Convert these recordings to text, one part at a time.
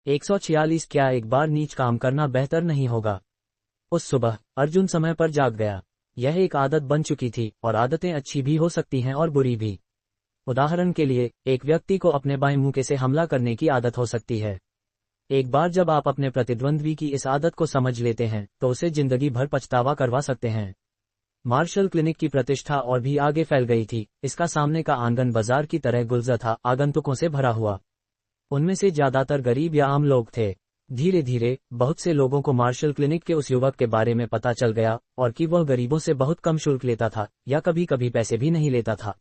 146 क्या एक बार नीच काम करना बेहतर नहीं होगा। उस सुबह अर्जुन समय पर जाग गया। यह एक आदत बन चुकी थी और आदतें अच्छी भी हो सकती हैं और बुरी भी। उदाहरण के लिए एक व्यक्ति को अपने बाएं मुंह से हमला करने की आदत हो सकती है। एक बार जब आप अपने प्रतिद्वंद्वी की इस आदत को समझ लेते हैं तो उसे जिंदगी भर पछतावा करवा सकते हैं। मार्शल क्लिनिक की प्रतिष्ठा और भी आगे फैल गई थी। इसका सामने का आंगन बाजार की तरह गुलजार था, आगंतुकों से भरा हुआ। उनमें से ज्यादातर गरीब या आम लोग थे। धीरे धीरे बहुत से लोगों को मार्शल क्लिनिक के उस युवक के बारे में पता चल गया और कि वह गरीबों से बहुत कम शुल्क लेता था या कभी कभी पैसे भी नहीं लेता था।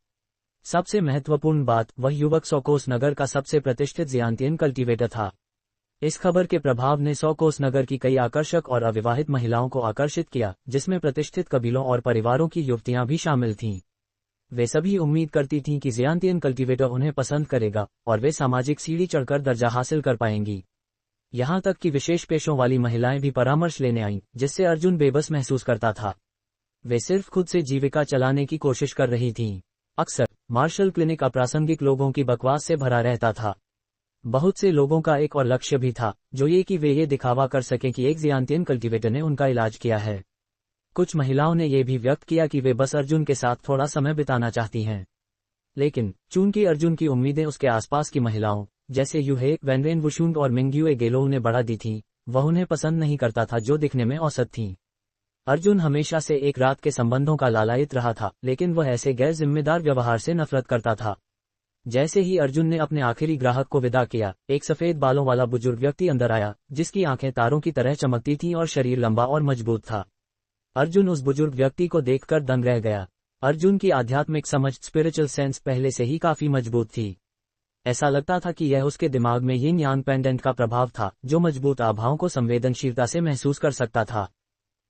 सबसे महत्वपूर्ण बात, वह युवक सौकोस नगर का सबसे प्रतिष्ठित ज़ियांतियन कल्टीवेटर था। इस खबर के प्रभाव ने सौकोस नगर की कई आकर्षक और अविवाहित महिलाओं को आकर्षित किया, जिसमें प्रतिष्ठित कबीलों और परिवारों की युवतियां भी शामिल थीं। वे सभी उम्मीद करती थीं कि ज़ियांतियन कल्टीवेटर उन्हें पसंद करेगा और वे सामाजिक सीढ़ी चढ़कर दर्जा हासिल कर पाएंगी। यहाँ तक कि विशेष पेशों वाली महिलाएं भी परामर्श लेने आईं, जिससे अर्जुन बेबस महसूस करता था। वे सिर्फ खुद से जीविका चलाने की कोशिश कर रही थीं। अक्सर मार्शल क्लिनिक अप्रासंगिक लोगों की बकवास से भरा रहता था। बहुत से लोगों का एक और लक्ष्य भी था, जो ये कि वे ये दिखावा कर सकें कि एक ज़ियांतियन कल्टीवेटर ने उनका इलाज किया है। कुछ महिलाओं ने यह भी व्यक्त किया कि वे बस अर्जुन के साथ थोड़ा समय बिताना चाहती हैं। लेकिन चूंकि अर्जुन की उम्मीदें उसके आसपास की महिलाओं जैसे यूहे वैनवेन वुशुंग और मिंग्यूए गेलोव ने बढ़ा दी थीं, वह उन्हें पसंद नहीं करता था जो दिखने में औसत थीं। अर्जुन हमेशा से एक रात के संबंधों का लालायित रहा था, लेकिन वह ऐसे गैर जिम्मेदार व्यवहार से नफरत करता था। जैसे ही अर्जुन ने अपने आखिरी ग्राहक को विदा किया, एक सफेद बालों वाला बुजुर्ग व्यक्ति अंदर आया, जिसकी आंखें तारों की तरह चमकती थीं और शरीर लंबा और मजबूत था। अर्जुन उस बुजुर्ग व्यक्ति को देखकर दंग रह गया। अर्जुन की आध्यात्मिक समझ स्पिरिचुअल सेंस पहले से ही काफी मजबूत थी। ऐसा लगता था कि यह उसके दिमाग में यिन यांग पेंडेंट का प्रभाव था, जो मजबूत आभाओं को संवेदनशीलता से महसूस कर सकता था।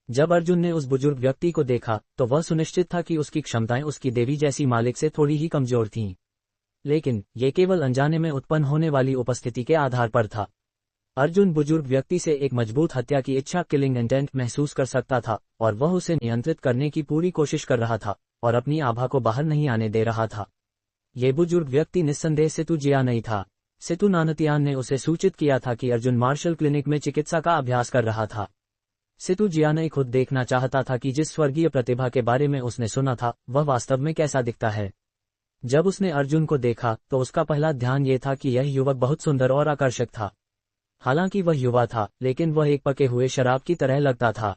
जब अर्जुन ने उस बुजुर्ग व्यक्ति को देखा तो वह सुनिश्चित था कि उसकी क्षमताएं उसकी देवी जैसी मालिक से थोड़ी ही कमजोर थीं। लेकिन ये केवल अनजाने में उत्पन्न होने वाली उपस्थिति के आधार पर था। अर्जुन बुजुर्ग व्यक्ति से एक मजबूत हत्या की इच्छा, किलिंग इंटेंट महसूस कर सकता था और वह उसे नियंत्रित करने की पूरी कोशिश कर रहा था और अपनी आभा को बाहर नहीं आने दे रहा था। ये बुजुर्ग व्यक्ति निस्संदेह सेतु जियानई था। सेतु नानतियान ने उसे सूचित किया था कि अर्जुन मार्शल क्लिनिक में चिकित्सा का अभ्यास कर रहा था। सेतु जियानई खुद देखना चाहता था कि जिस स्वर्गीय प्रतिभा के बारे में उसने सुना था वह वास्तव में कैसा दिखता है। जब उसने अर्जुन को देखा तो उसका पहला ध्यान ये था कि यह युवक बहुत सुंदर और आकर्षक था। हालांकि वह युवा था, लेकिन वह एक पके हुए शराब की तरह लगता था।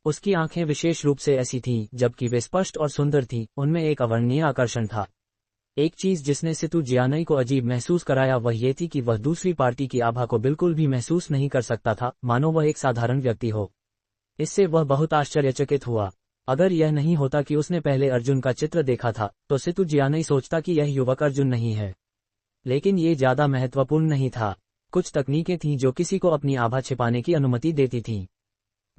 उसकी आंखें विशेष रूप से ऐसी थीं, जबकि वे स्पष्ट और सुंदर थीं, उनमें एक अवर्णनीय आकर्षण था। एक चीज जिसने सेतु जियानई को अजीब महसूस कराया वह ये थी कि वह दूसरी पार्टी की आभा को बिल्कुल भी महसूस नहीं कर सकता था, मानो वह एक साधारण व्यक्ति हो। इससे वह बहुत आश्चर्यचकित हुआ। अगर यह नहीं होता कि उसने पहले अर्जुन का चित्र देखा था, तो सेतु जियानई सोचता कि यह युवक अर्जुन नहीं है। लेकिन ये ज्यादा महत्वपूर्ण नहीं था। कुछ तकनीकें थीं जो किसी को अपनी आभा छिपाने की अनुमति देती थीं।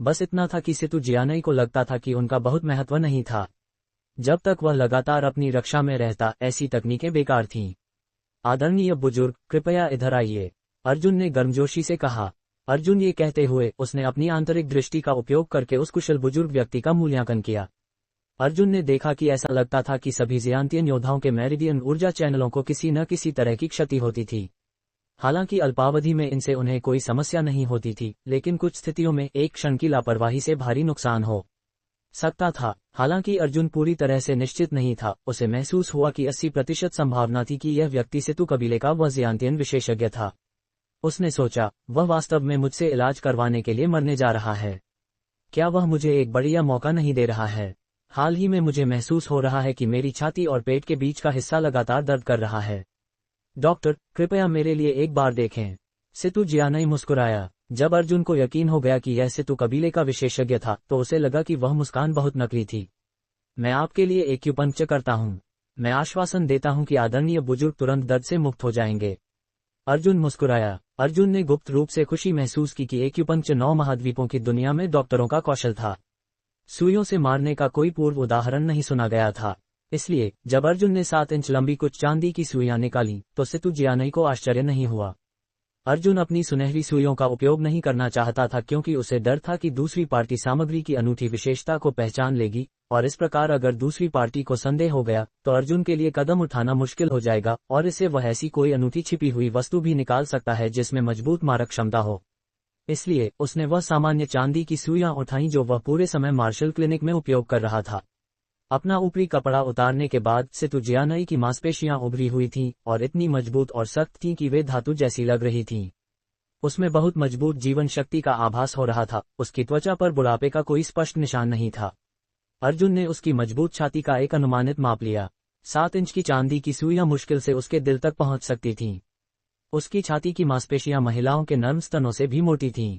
बस इतना था कि सेतु जियानई को लगता था कि उनका बहुत महत्व नहीं था। जब तक वह लगातार अपनी रक्षा में रहता, ऐसी तकनीकें बेकार थीं। आदरणीय बुजुर्ग, कृपया इधर आइए, अर्जुन ने गर्मजोशी से कहा। अर्जुन ये कहते हुए उसने अपनी आंतरिक दृष्टि का उपयोग करके उस कुशल बुजुर्ग व्यक्ति का मूल्यांकन किया। अर्जुन ने देखा कि ऐसा लगता था कि सभी ज़ियांतियन योद्धाओं के मेरिडियन ऊर्जा चैनलों को किसी न किसी तरह की क्षति होती थी। हालांकि अल्पावधि में इनसे उन्हें कोई समस्या नहीं होती थी, लेकिन कुछ स्थितियों में एक क्षण की लापरवाही से भारी नुकसान हो सकता था। हालांकि अर्जुन पूरी तरह से निश्चित नहीं था, उसे महसूस हुआ कि 80% संभावना थी कि यह व्यक्ति सेतु कबीले का वह ज़ियांतियन विशेषज्ञ था। उसने सोचा, वह वास्तव में मुझसे इलाज करवाने के लिए मरने जा रहा है। क्या वह मुझे एक बढ़िया मौका नहीं दे रहा है? हाल ही में मुझे महसूस हो रहा है कि मेरी छाती और पेट के बीच का हिस्सा लगातार दर्द कर रहा है। डॉक्टर, कृपया मेरे लिए एक बार देखें। सेतु जियानई मुस्कुराया। जब अर्जुन को यकीन हो गया कि यह सेतु कबीले का विशेषज्ञ था, तो उसे लगा कि वह मुस्कान बहुत नकली थी। मैं आपके लिए एक्यूपंक्चर करता हूँ। मैं आश्वासन देता हूँ कि आदरणीय बुजुर्ग तुरंत दर्द से मुक्त हो जाएंगे। अर्जुन मुस्कुराया। अर्जुन ने गुप्त रूप से खुशी महसूस की कि एक्यूपंक्चर 9 महाद्वीपों की दुनिया में डॉक्टरों का कौशल था। सुइयों से मारने का कोई पूर्व उदाहरण नहीं सुना गया था। इसलिए जब अर्जुन ने 7 इंच लंबी कुछ चांदी की सुइयां निकाली, तो सेतु जियानई को आश्चर्य नहीं हुआ। अर्जुन अपनी सुनहरी सुइयों का उपयोग नहीं करना चाहता था क्योंकि उसे डर था कि दूसरी पार्टी सामग्री की अनूठी विशेषता को पहचान लेगी, और इस प्रकार अगर दूसरी पार्टी को संदेह हो गया तो अर्जुन के लिए कदम उठाना मुश्किल हो जाएगा और इससे वह ऐसी कोई अनूठी छिपी हुई वस्तु भी निकाल सकता है जिसमें मजबूत मारक क्षमता हो। इसलिए उसने वह सामान्य चांदी की सुइयां उठाई जो वह पूरे समय मार्शल क्लिनिक में उपयोग कर रहा था। अपना ऊपरी कपड़ा उतारने के बाद सेतु जियानई की मांसपेशियां उभरी हुई थीं और इतनी मजबूत और सख्त थीं कि वे धातु जैसी लग रही थीं। उसमें बहुत मजबूत जीवन शक्ति का आभास हो रहा था। उसकी त्वचा पर बुढ़ापे का कोई स्पष्ट निशान नहीं था। अर्जुन ने उसकी मजबूत छाती का एक अनुमानित माप लिया। 7 इंच की चांदी की सुइयां मुश्किल से उसके दिल तक पहुंच सकती थीं। उसकी छाती की मांसपेशियां महिलाओं के नर्म स्तनों से भी मोटी थीं।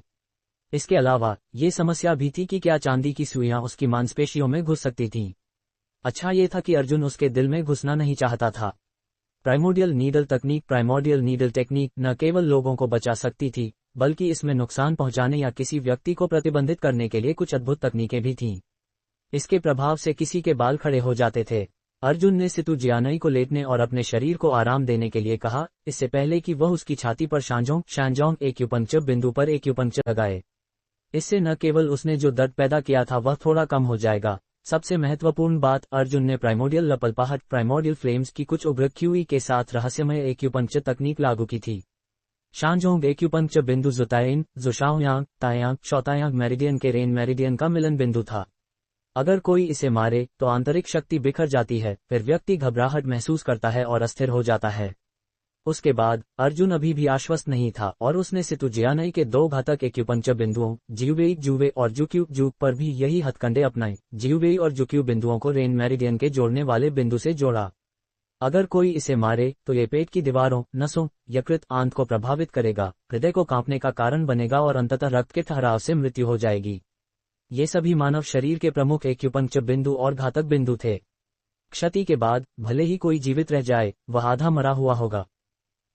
इसके अलावा ये समस्या भी थी कि क्या चांदी की सुइयां उसकी मांसपेशियों में घुस सकती थीं। अच्छा ये था कि अर्जुन उसके दिल में घुसना नहीं चाहता था। प्राइमोर्डियल नीडल टेक्निक न केवल लोगों को बचा सकती थी, बल्कि इसमें नुकसान पहुंचाने या किसी व्यक्ति को प्रतिबंधित करने के लिए कुछ अद्भुत तकनीकें भी थीं। इसके प्रभाव से किसी के बाल खड़े हो जाते थे। अर्जुन ने सेतु जियानई को लेटने और अपने शरीर को आराम देने के लिए कहा, इससे पहले कि वह उसकी छाती पर शांजोंग एक्यूपंक्चर बिंदु पर एक्यूपंक्चर लगाए। इससे न केवल उसने जो दर्द पैदा किया था वह थोड़ा कम हो जाएगा। सबसे महत्वपूर्ण बात, अर्जुन ने प्राइमोर्डियल लपलपाहट फ्लेम्स की कुछ उग्र क्यूई के साथ रहस्यमय एक्यूपंक्चर तकनीक लागू की थी। शांजोंग एक्यूपंक्चर बिंदु जुशाओयांग तायांग शौतायांग मेरिडियन के रेन मेरिडियन का मिलन बिंदु था। अगर कोई इसे मारे तो आंतरिक शक्ति बिखर जाती है, फिर व्यक्ति घबराहट महसूस करता है और अस्थिर हो जाता है। उसके बाद अर्जुन अभी भी आश्वस्त नहीं था और उसने सेतु जियानई के 2 घातक एक्यूपंक्चर बिंदुओं जुवे और जुक्यू पर भी यही हथकंडे अपनाए। जुवे और जुक्यू बिंदुओं को रेन मेरिडियन के जोड़ने वाले बिंदु से जोड़ा। अगर कोई इसे मारे तो ये पेट की दीवारों, नसों, यकृत आंत को प्रभावित करेगा, हृदय को कांपने का कारण बनेगा और अंततः रक्त के ठहराव से मृत्यु हो जाएगी। ये सभी मानव शरीर के प्रमुख एक्यूपंक्चर बिंदु और घातक बिंदु थे। क्षति के बाद भले ही कोई जीवित रह जाए, वह आधा मरा हुआ होगा।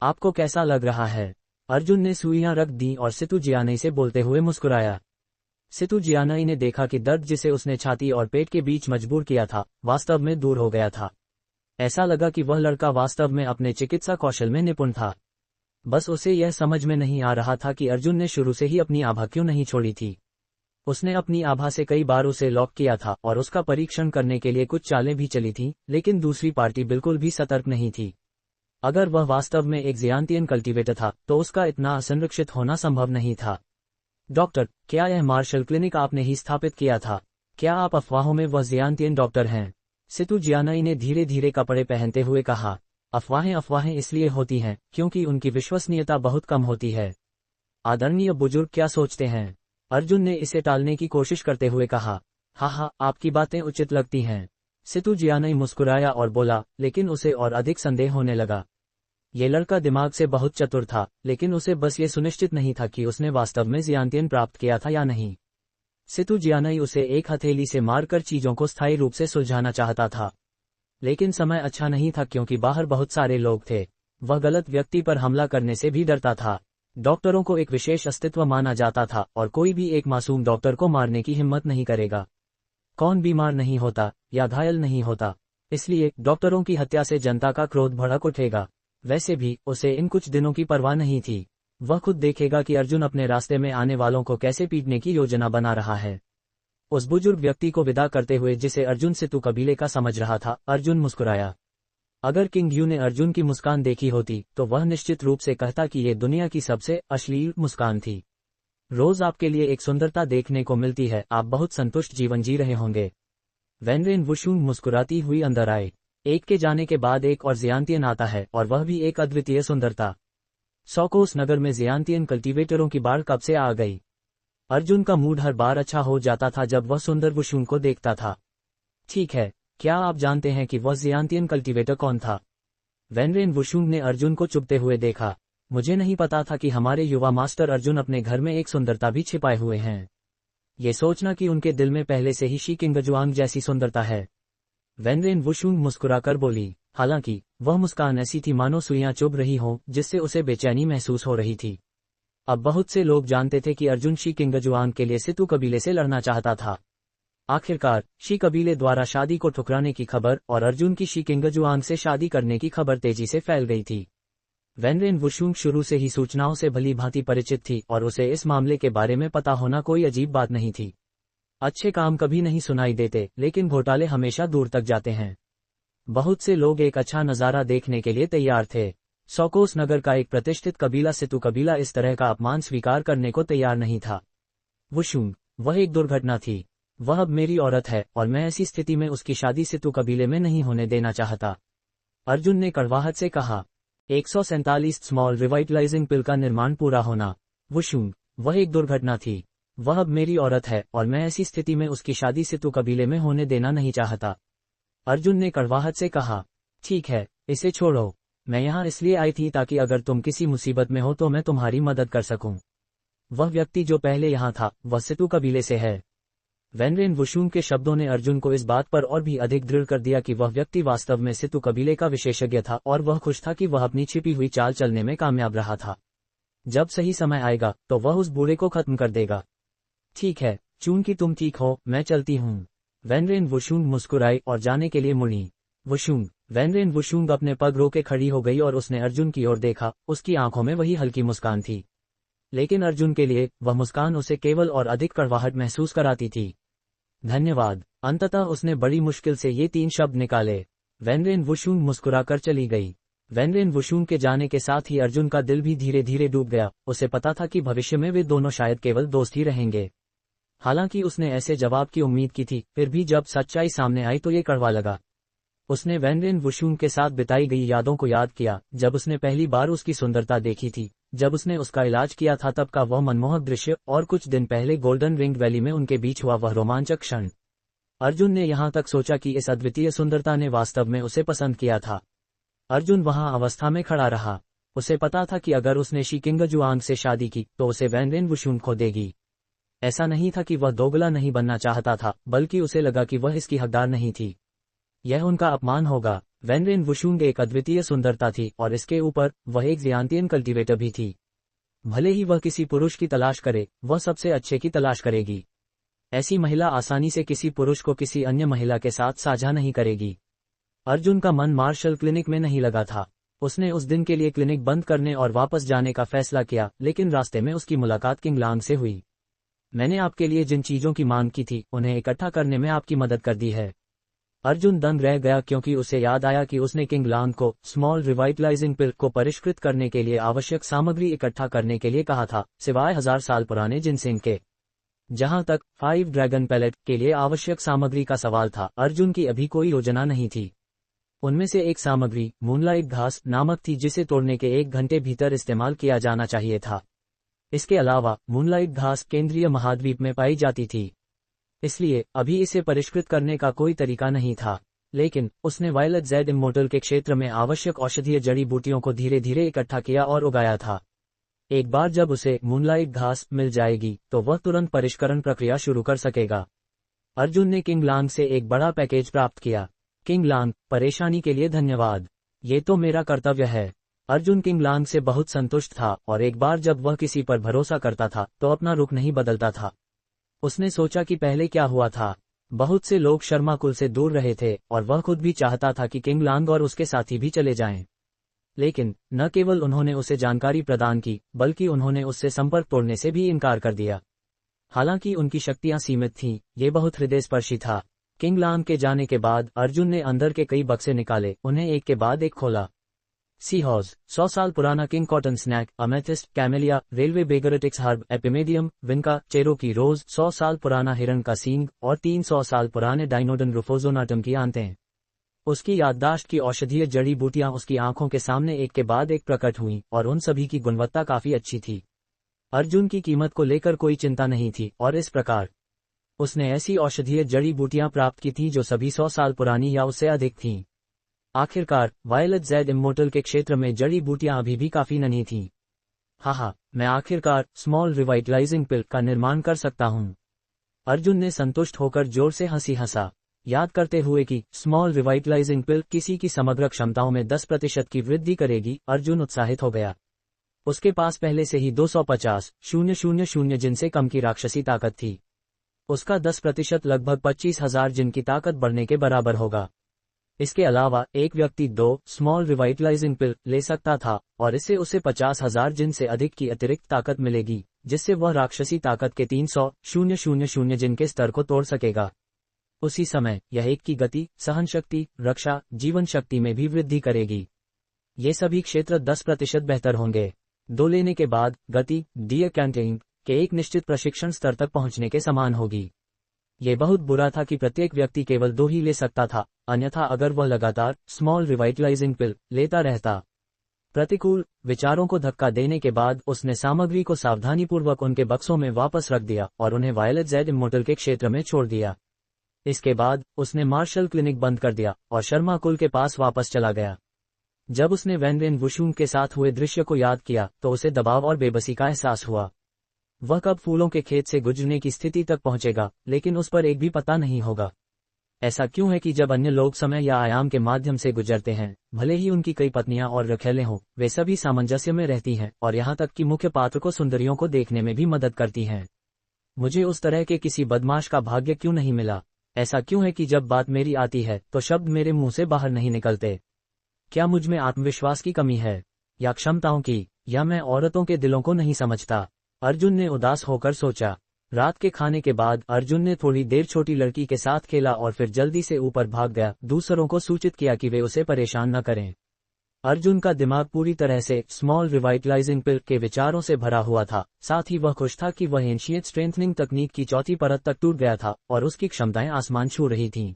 आपको कैसा लग रहा है? अर्जुन ने सुइयां रख दी और सेतु जियानई से बोलते हुए मुस्कुराया। सेतु जियानई ने देखा कि दर्द जिसे उसने छाती और पेट के बीच मजबूर किया था, वास्तव में दूर हो गया था। ऐसा लगा कि वह लड़का वास्तव में अपने चिकित्सा कौशल में निपुण था। बस उसे यह समझ में नहीं आ रहा था कि अर्जुन ने शुरू से ही अपनी आभा क्यों नहीं छोड़ी थी। उसने अपनी आभा से कई बार उसे लॉक किया था और उसका परीक्षण करने के लिए कुछ चालें भी चली थीं, लेकिन दूसरी पार्टी बिल्कुल भी सतर्क नहीं थी। अगर वह वास्तव में एक ज़ियांतियन कल्टीवेटर था तो उसका इतना असंरक्षित होना संभव नहीं था। डॉक्टर, क्या यह मार्शल क्लिनिक आपने ही स्थापित किया था? क्या आप अफवाहों में वह ज़ियांतियन डॉक्टर हैं? सेतु जियानई ने धीरे धीरे कपड़े पहनते हुए कहा। अफवाहें इसलिए होती हैं क्योंकि उनकी विश्वसनीयता बहुत कम होती है। आदरणीय बुजुर्ग क्या सोचते हैं? अर्जुन ने इसे टालने की कोशिश करते हुए कहा। हाँ, आपकी बातें उचित लगती हैं। सेतु जियानई मुस्कुराया और बोला, लेकिन उसे और अधिक संदेह होने लगा। ये लड़का दिमाग से बहुत चतुर था, लेकिन उसे बस ये सुनिश्चित नहीं था कि उसने वास्तव में ज़ियांतियन प्राप्त किया था या नहीं। सेतु जियानई उसे एक हथेली से मारकर चीजों को स्थायी रूप से सुलझाना चाहता था, लेकिन समय अच्छा नहीं था क्योंकि बाहर बहुत सारे लोग थे। वह गलत व्यक्ति पर हमला करने से भी डरता था। डॉक्टरों को एक विशेष अस्तित्व माना जाता था और कोई भी एक मासूम डॉक्टर को मारने की हिम्मत नहीं करेगा। कौन बीमार नहीं होता या घायल नहीं होता, इसलिए डॉक्टरों की हत्या से जनता का क्रोध भड़क उठेगा। वैसे भी उसे इन कुछ दिनों की परवाह नहीं थी। वह खुद देखेगा कि अर्जुन अपने रास्ते में आने वालों को कैसे पीटने की योजना बना रहा है। उस बुजुर्ग व्यक्ति को विदा करते हुए जिसे अर्जुन सेतु कबीले का समझ रहा था, अर्जुन मुस्कुराया। अगर किंग यू ने अर्जुन की मुस्कान देखी होती तो वह निश्चित रूप से कहता कि ये दुनिया की सबसे अश्लील मुस्कान थी। रोज आपके लिए एक सुंदरता देखने को मिलती है, आप बहुत संतुष्ट जीवन जी रहे होंगे। वेनरेन वुशुंग मुस्कुराती हुई अंदर आए। एक के जाने के बाद एक और ज़ियांतियन आता है और वह भी एक अद्वितीय सुंदरता। सौकोस नगर में ज़ियांतियन कल्टीवेटरों की बाढ़ कब से आ गई। अर्जुन का मूड हर बार अच्छा हो जाता था जब वह सुंदर वुशुंग को देखता था। ठीक है, क्या आप जानते हैं कि वह ज़ियांतियन कल्टीवेटर कौन था? वेनरेन वुशुंग ने अर्जुन को चुभते हुए देखा। मुझे नहीं पता था कि हमारे युवा मास्टर अर्जुन अपने घर में एक सुंदरता भी छिपाए हुए हैं। ये सोचना कि उनके दिल में पहले से ही शी किंगजुआंग जैसी सुंदरता है। वेनरेन वुशुंग मुस्कुराकर बोली। हालांकि वह मुस्कान ऐसी थी मानो सुइयां चुभ रही हों, जिससे उसे बेचैनी महसूस हो रही थी। अब बहुत से लोग जानते थे कि अर्जुन शी किंगजुआंग के लिए सेतु कबीले से लड़ना चाहता था। आखिरकार शी कबीले द्वारा शादी को ठुकराने की खबर और अर्जुन की शी किंगजुआंग से शादी करने की खबर तेजी से फैल गई थी। वैनरेन वुशुंग शुरू से ही सूचनाओं से भली भांति परिचित थी और उसे इस मामले के बारे में पता होना कोई अजीब बात नहीं थी। अच्छे काम कभी नहीं सुनाई देते, लेकिन घोटाले हमेशा दूर तक जाते हैं। बहुत से लोग एक अच्छा नज़ारा देखने के लिए तैयार थे। सौकोस नगर का एक प्रतिष्ठित कबीला सितु कबीला इस तरह का अपमान स्वीकार करने को तैयार नहीं था। वुशुंग, वह एक दुर्घटना थी। वह अब मेरी औरत है और मैं ऐसी स्थिति में उसकी शादी सितु कबीले में नहीं होने देना चाहता। अर्जुन ने कड़वाहट से कहा। 147 स्मॉल रिवाइटलाइजिंग पिल का निर्माण पूरा होना। वुशुंग, वह एक दुर्घटना थी। वह अब मेरी औरत है और मैं ऐसी स्थिति में उसकी शादी सितु कबीले में होने देना नहीं चाहता। अर्जुन ने कड़वाहट से कहा। ठीक है, इसे छोड़ो। मैं यहाँ इसलिए आई थी ताकि अगर तुम किसी मुसीबत में हो तो मैं तुम्हारी मदद कर सकूं। वह व्यक्ति जो पहले यहाँ था वह सितु कबीले से है। वैनरेन वुशुंग के शब्दों ने अर्जुन को इस बात पर और भी अधिक दृढ़ कर दिया कि वह व्यक्ति वास्तव में सितु कबीले का विशेषज्ञ था और वह खुश था कि वह अपनी छिपी हुई चाल चलने में कामयाब रहा था। जब सही समय आएगा तो वह उस बूढ़े को खत्म कर देगा। ठीक है, चूंकि तुम ठीक हो, मैं चलती हूँ। वैनरेन वुशुंग मुस्कुराई और जाने के लिए मुड़ी। वैनरेन वुशुंग अपने पग रोके खड़ी हो गई और उसने अर्जुन की ओर देखा। उसकी आंखों में वही हल्की मुस्कान थी, लेकिन अर्जुन के लिए वह मुस्कान उसे केवल और अधिक कड़वाहट महसूस कराती थी। धन्यवाद। अंततः उसने बड़ी मुश्किल से ये 3 शब्द निकाले। वैनरेन वुशुंग मुस्कुराकर चली गई। वैनरेन वुशुंग के जाने के साथ ही अर्जुन का दिल भी धीरे धीरे डूब गया। उसे पता था कि भविष्य में वे दोनों शायद केवल दोस्त ही रहेंगे। हालांकि उसने ऐसे जवाब की उम्मीद की थी, फिर भी जब सच्चाई सामने आई तो ये कड़वा लगा। उसने वैनरेन वुशुंग के साथ बिताई गई यादों को याद किया, जब उसने पहली बार उसकी सुंदरता देखी थी, जब उसने उसका इलाज किया था तब का वह मनमोहक दृश्य, और कुछ दिन पहले गोल्डन रिंग वैली में उनके बीच हुआ वह रोमांचक क्षण। अर्जुन ने यहाँ तक सोचा कि इस अद्वितीय सुंदरता ने वास्तव में उसे पसंद किया था। अर्जुन वहां अवस्था में खड़ा रहा। उसे पता था कि अगर उसने शिकिंगजुआंग से शादी की तो उसे वैनरेन वुशुंग खो देगी। ऐसा नहीं था कि वह दोगला नहीं बनना चाहता था, बल्कि उसे लगा कि वह इसकी हकदार नहीं थी। यह उनका अपमान होगा। वैनरेन वुशुंग एक अद्वितीय सुंदरता थी और इसके ऊपर वह एक ज़ियांतियन कल्टीवेटर भी थी। भले ही वह किसी पुरुष की तलाश करे, वह सबसे अच्छे की तलाश करेगी। ऐसी महिला आसानी से किसी पुरुष को किसी अन्य महिला के साथ साझा नहीं करेगी। अर्जुन का मन मार्शल क्लिनिक में नहीं लगा था। उसने उस दिन के लिए क्लिनिक बंद करने और वापस जाने का फैसला किया, लेकिन रास्ते में उसकी मुलाकात किंग लांग से हुई। मैंने आपके लिए जिन चीजों की मांग की थी उन्हें इकट्ठा करने में आपकी मदद कर दी है। अर्जुन दंग रह गया क्योंकि उसे याद आया कि उसने किंग लांग को स्मॉल रिवाइटलाइजिंग पिल को परिष्कृत करने के लिए आवश्यक सामग्री इकट्ठा करने के लिए कहा था, सिवाय 1000 साल पुराने जिनसिंग के। जहां तक 5 ड्रैगन पैलेट के लिए आवश्यक सामग्री का सवाल था, अर्जुन की अभी कोई योजना नहीं थी। उनमें से एक सामग्री मूनलाइट घास नामक थी, जिसे तोड़ने के 1 घंटे भीतर इस्तेमाल किया जाना चाहिए था। इसके अलावा मूनलाइट घास केंद्रीय महाद्वीप में पाई जाती थी, इसलिए अभी इसे परिष्कृत करने का कोई तरीका नहीं था। लेकिन उसने वायलेट जेड इमोर्टल के क्षेत्र में आवश्यक औषधीय जड़ी बूटियों को धीरे धीरे इकट्ठा किया और उगाया था। एक बार जब उसे मूनलाइट घास मिल जाएगी तो वह तुरंत परिष्करण प्रक्रिया शुरू कर सकेगा। अर्जुन ने किंग लांग से एक बड़ा पैकेज प्राप्त किया। किंग लांग, परेशानी के लिए धन्यवाद। ये तो मेरा कर्तव्य है। अर्जुन किंग लांग से बहुत संतुष्ट था और एक बार जब वह किसी पर भरोसा करता था तो अपना रुख नहीं बदलता था। उसने सोचा कि पहले क्या हुआ था। बहुत से लोग शर्मा कुल से दूर रहे थे और वह खुद भी चाहता था कि किंग लांग और उसके साथी भी चले जाएं। लेकिन न केवल उन्होंने उसे जानकारी प्रदान की, बल्कि उन्होंने उससे संपर्क तोड़ने से भी इनकार कर दिया। हालांकि उनकी शक्तियां सीमित थीं, ये बहुत हृदयस्पर्शी था। किंग लांग के जाने के बाद अर्जुन ने अंदर के कई बक्से निकाले, उन्हें एक के बाद एक खोला। सीहॉज, 100 साल पुराना किंग कॉटन स्नैक, अमेथिस्ट, कैमेलिया, रेलवे बेगरेटिक्स herb, epimedium, vinca, Cherokee rose, 100 साल पुराना हिरण का सींग और 300 साल पुराने डाइनोडन रुफोजोनाटम की आंतें। उसकी याददाश्त की औषधीय जड़ी बूटियां उसकी आंखों के सामने एक के बाद एक प्रकट हुईं और उन सभी की गुणवत्ता काफी अच्छी थी। अर्जुन की कीमत को लेकर कोई चिंता नहीं थी और इस प्रकार उसने ऐसी औषधीय जड़ी बूटियां प्राप्त की थीं जो सभी 100 साल पुरानी या उससे अधिक थीं। आखिरकार वायलेट जेड इमोर्टल के क्षेत्र में जड़ी बूटियां अभी भी काफी नन्ही थीं। हाँ, मैं आखिरकार स्मॉल रिवाइटलाइजिंग पिल का निर्माण कर सकता हूँ। अर्जुन ने संतुष्ट होकर जोर से हंसा, याद करते हुए कि स्मॉल रिवाइटलाइजिंग पिल किसी की समग्र क्षमताओं में 10% की वृद्धि करेगी। अर्जुन उत्साहित हो गया। उसके पास पहले से ही 250,000 जिनसे कम की राक्षसी ताकत थी। उसका 10% लगभग 25,000 जिन की ताकत बढ़ने के बराबर होगा। इसके अलावा एक व्यक्ति 2 स्मॉल रिवाइटलाइजिंग पिल ले सकता था और इससे उसे 50,000 जिन से अधिक की अतिरिक्त ताकत मिलेगी, जिससे वह राक्षसी ताकत के 300,000 जिन के स्तर को तोड़ सकेगा। उसी समय यह एक की गति, सहन शक्ति, रक्षा, जीवन शक्ति में भी वृद्धि करेगी। ये सभी क्षेत्र 10% बेहतर होंगे। 2 लेने के बाद गति डीअकैंटिंग के एक निश्चित प्रशिक्षण स्तर तक पहुंचने के समान होगी। ये बहुत बुरा था कि प्रत्येक व्यक्ति केवल 2 ही ले सकता था, अन्यथा अगर वह लगातार स्मॉल रिवाइटलाइजिंग पिल लेता रहता। प्रतिकूल विचारों को धक्का देने के बाद उसने सामग्री को सावधानीपूर्वक उनके बक्सों में वापस रख दिया और उन्हें वायलेट जेड इमोर्टल के क्षेत्र में छोड़ दिया। इसके बाद उसने मार्शल क्लिनिक बंद कर दिया और शर्मा कुल के पास वापस चला गया। जब उसने वैन वेन वुशुंग के साथ हुए दृश्य को याद किया तो उसे दबाव और बेबसी का एहसास हुआ। वह कब फूलों के खेत से गुजरने की स्थिति तक पहुंचेगा, लेकिन उस पर एक भी पता नहीं होगा। ऐसा क्यों है कि जब अन्य लोग समय या आयाम के माध्यम से गुजरते हैं, भले ही उनकी कई पत्नियां और रखेले हों, वे सभी सामंजस्य में रहती हैं और यहाँ तक कि मुख्य पात्र को सुंदरियों को देखने में भी मदद करती हैं। मुझे उस तरह के किसी बदमाश का भाग्य क्यों नहीं मिला? ऐसा क्यों है कि जब बात मेरी आती है तो शब्द मेरे मुंह से बाहर नहीं निकलते? क्या मुझ में आत्मविश्वास की कमी है, या क्षमताओं की, या मैं औरतों के दिलों को नहीं समझता? अर्जुन ने उदास होकर सोचा। रात के खाने के बाद अर्जुन ने थोड़ी देर छोटी लड़की के साथ खेला और फिर जल्दी से ऊपर भाग गया, दूसरों को सूचित किया कि वे उसे परेशान न करें। अर्जुन का दिमाग पूरी तरह से स्मॉल रिवाइटलाइजिंग पिल के विचारों से भरा हुआ था। साथ ही वह खुश था कि वह एंशिएंट स्ट्रेंथनिंग तकनीक की चौथी परत तक टूट गया था और उसकी क्षमताएं आसमान छू रही थीं।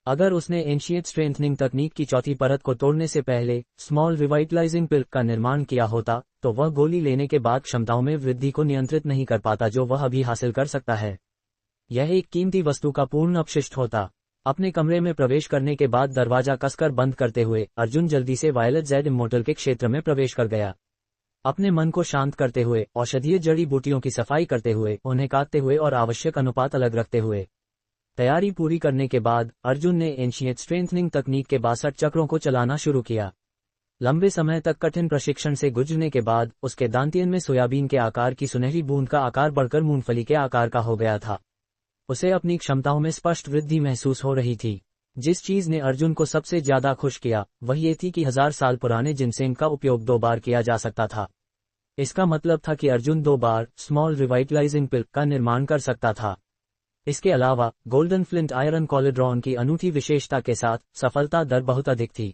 अगर उसने एंशिएंट स्ट्रेंथनिंग तकनीक की चौथी परत को तोड़ने से पहले स्मॉल रिवाइटलाइजिंग पिल का निर्माण किया होता तो वह गोली लेने के बाद क्षमताओं में वृद्धि को नियंत्रित नहीं कर पाता जो वह अभी हासिल कर सकता है। यह एक कीमती वस्तु का पूर्ण अपशिष्ट होता। अपने कमरे में प्रवेश करने के बाद दरवाजा कसकर बंद करते हुए अर्जुन जल्दी से वायलेट जेड इमोर्टल के क्षेत्र में प्रवेश कर गया। अपने मन को शांत करते हुए, औषधीय जड़ी बूटियों की सफाई करते हुए, उन्हें काटते हुए और आवश्यक अनुपात अलग रखते हुए तैयारी पूरी करने के बाद अर्जुन ने एंशिएंट स्ट्रेंथनिंग तकनीक के 62 चक्रों को चलाना शुरू किया। लंबे समय तक कठिन प्रशिक्षण से गुजरने के बाद उसके दांतियन में सोयाबीन के आकार की सुनहरी बूंद का आकार बढ़कर मूंगफली के आकार का हो गया था। उसे अपनी क्षमताओं में स्पष्ट वृद्धि महसूस हो रही थी। जिस चीज ने अर्जुन को सबसे ज्यादा खुश किया वह ये थी कि 1000 साल पुराने जिनसेंग का उपयोग 2 बार किया जा सकता था। इसका मतलब था कि अर्जुन 2 बार स्मॉल रिवाइटलाइजिंग पिल का निर्माण कर सकता था। इसके अलावा गोल्डन फ्लिंट आयरन कॉलेड्रॉन की अनूठी विशेषता के साथ सफलता दर बहुत अधिक थी।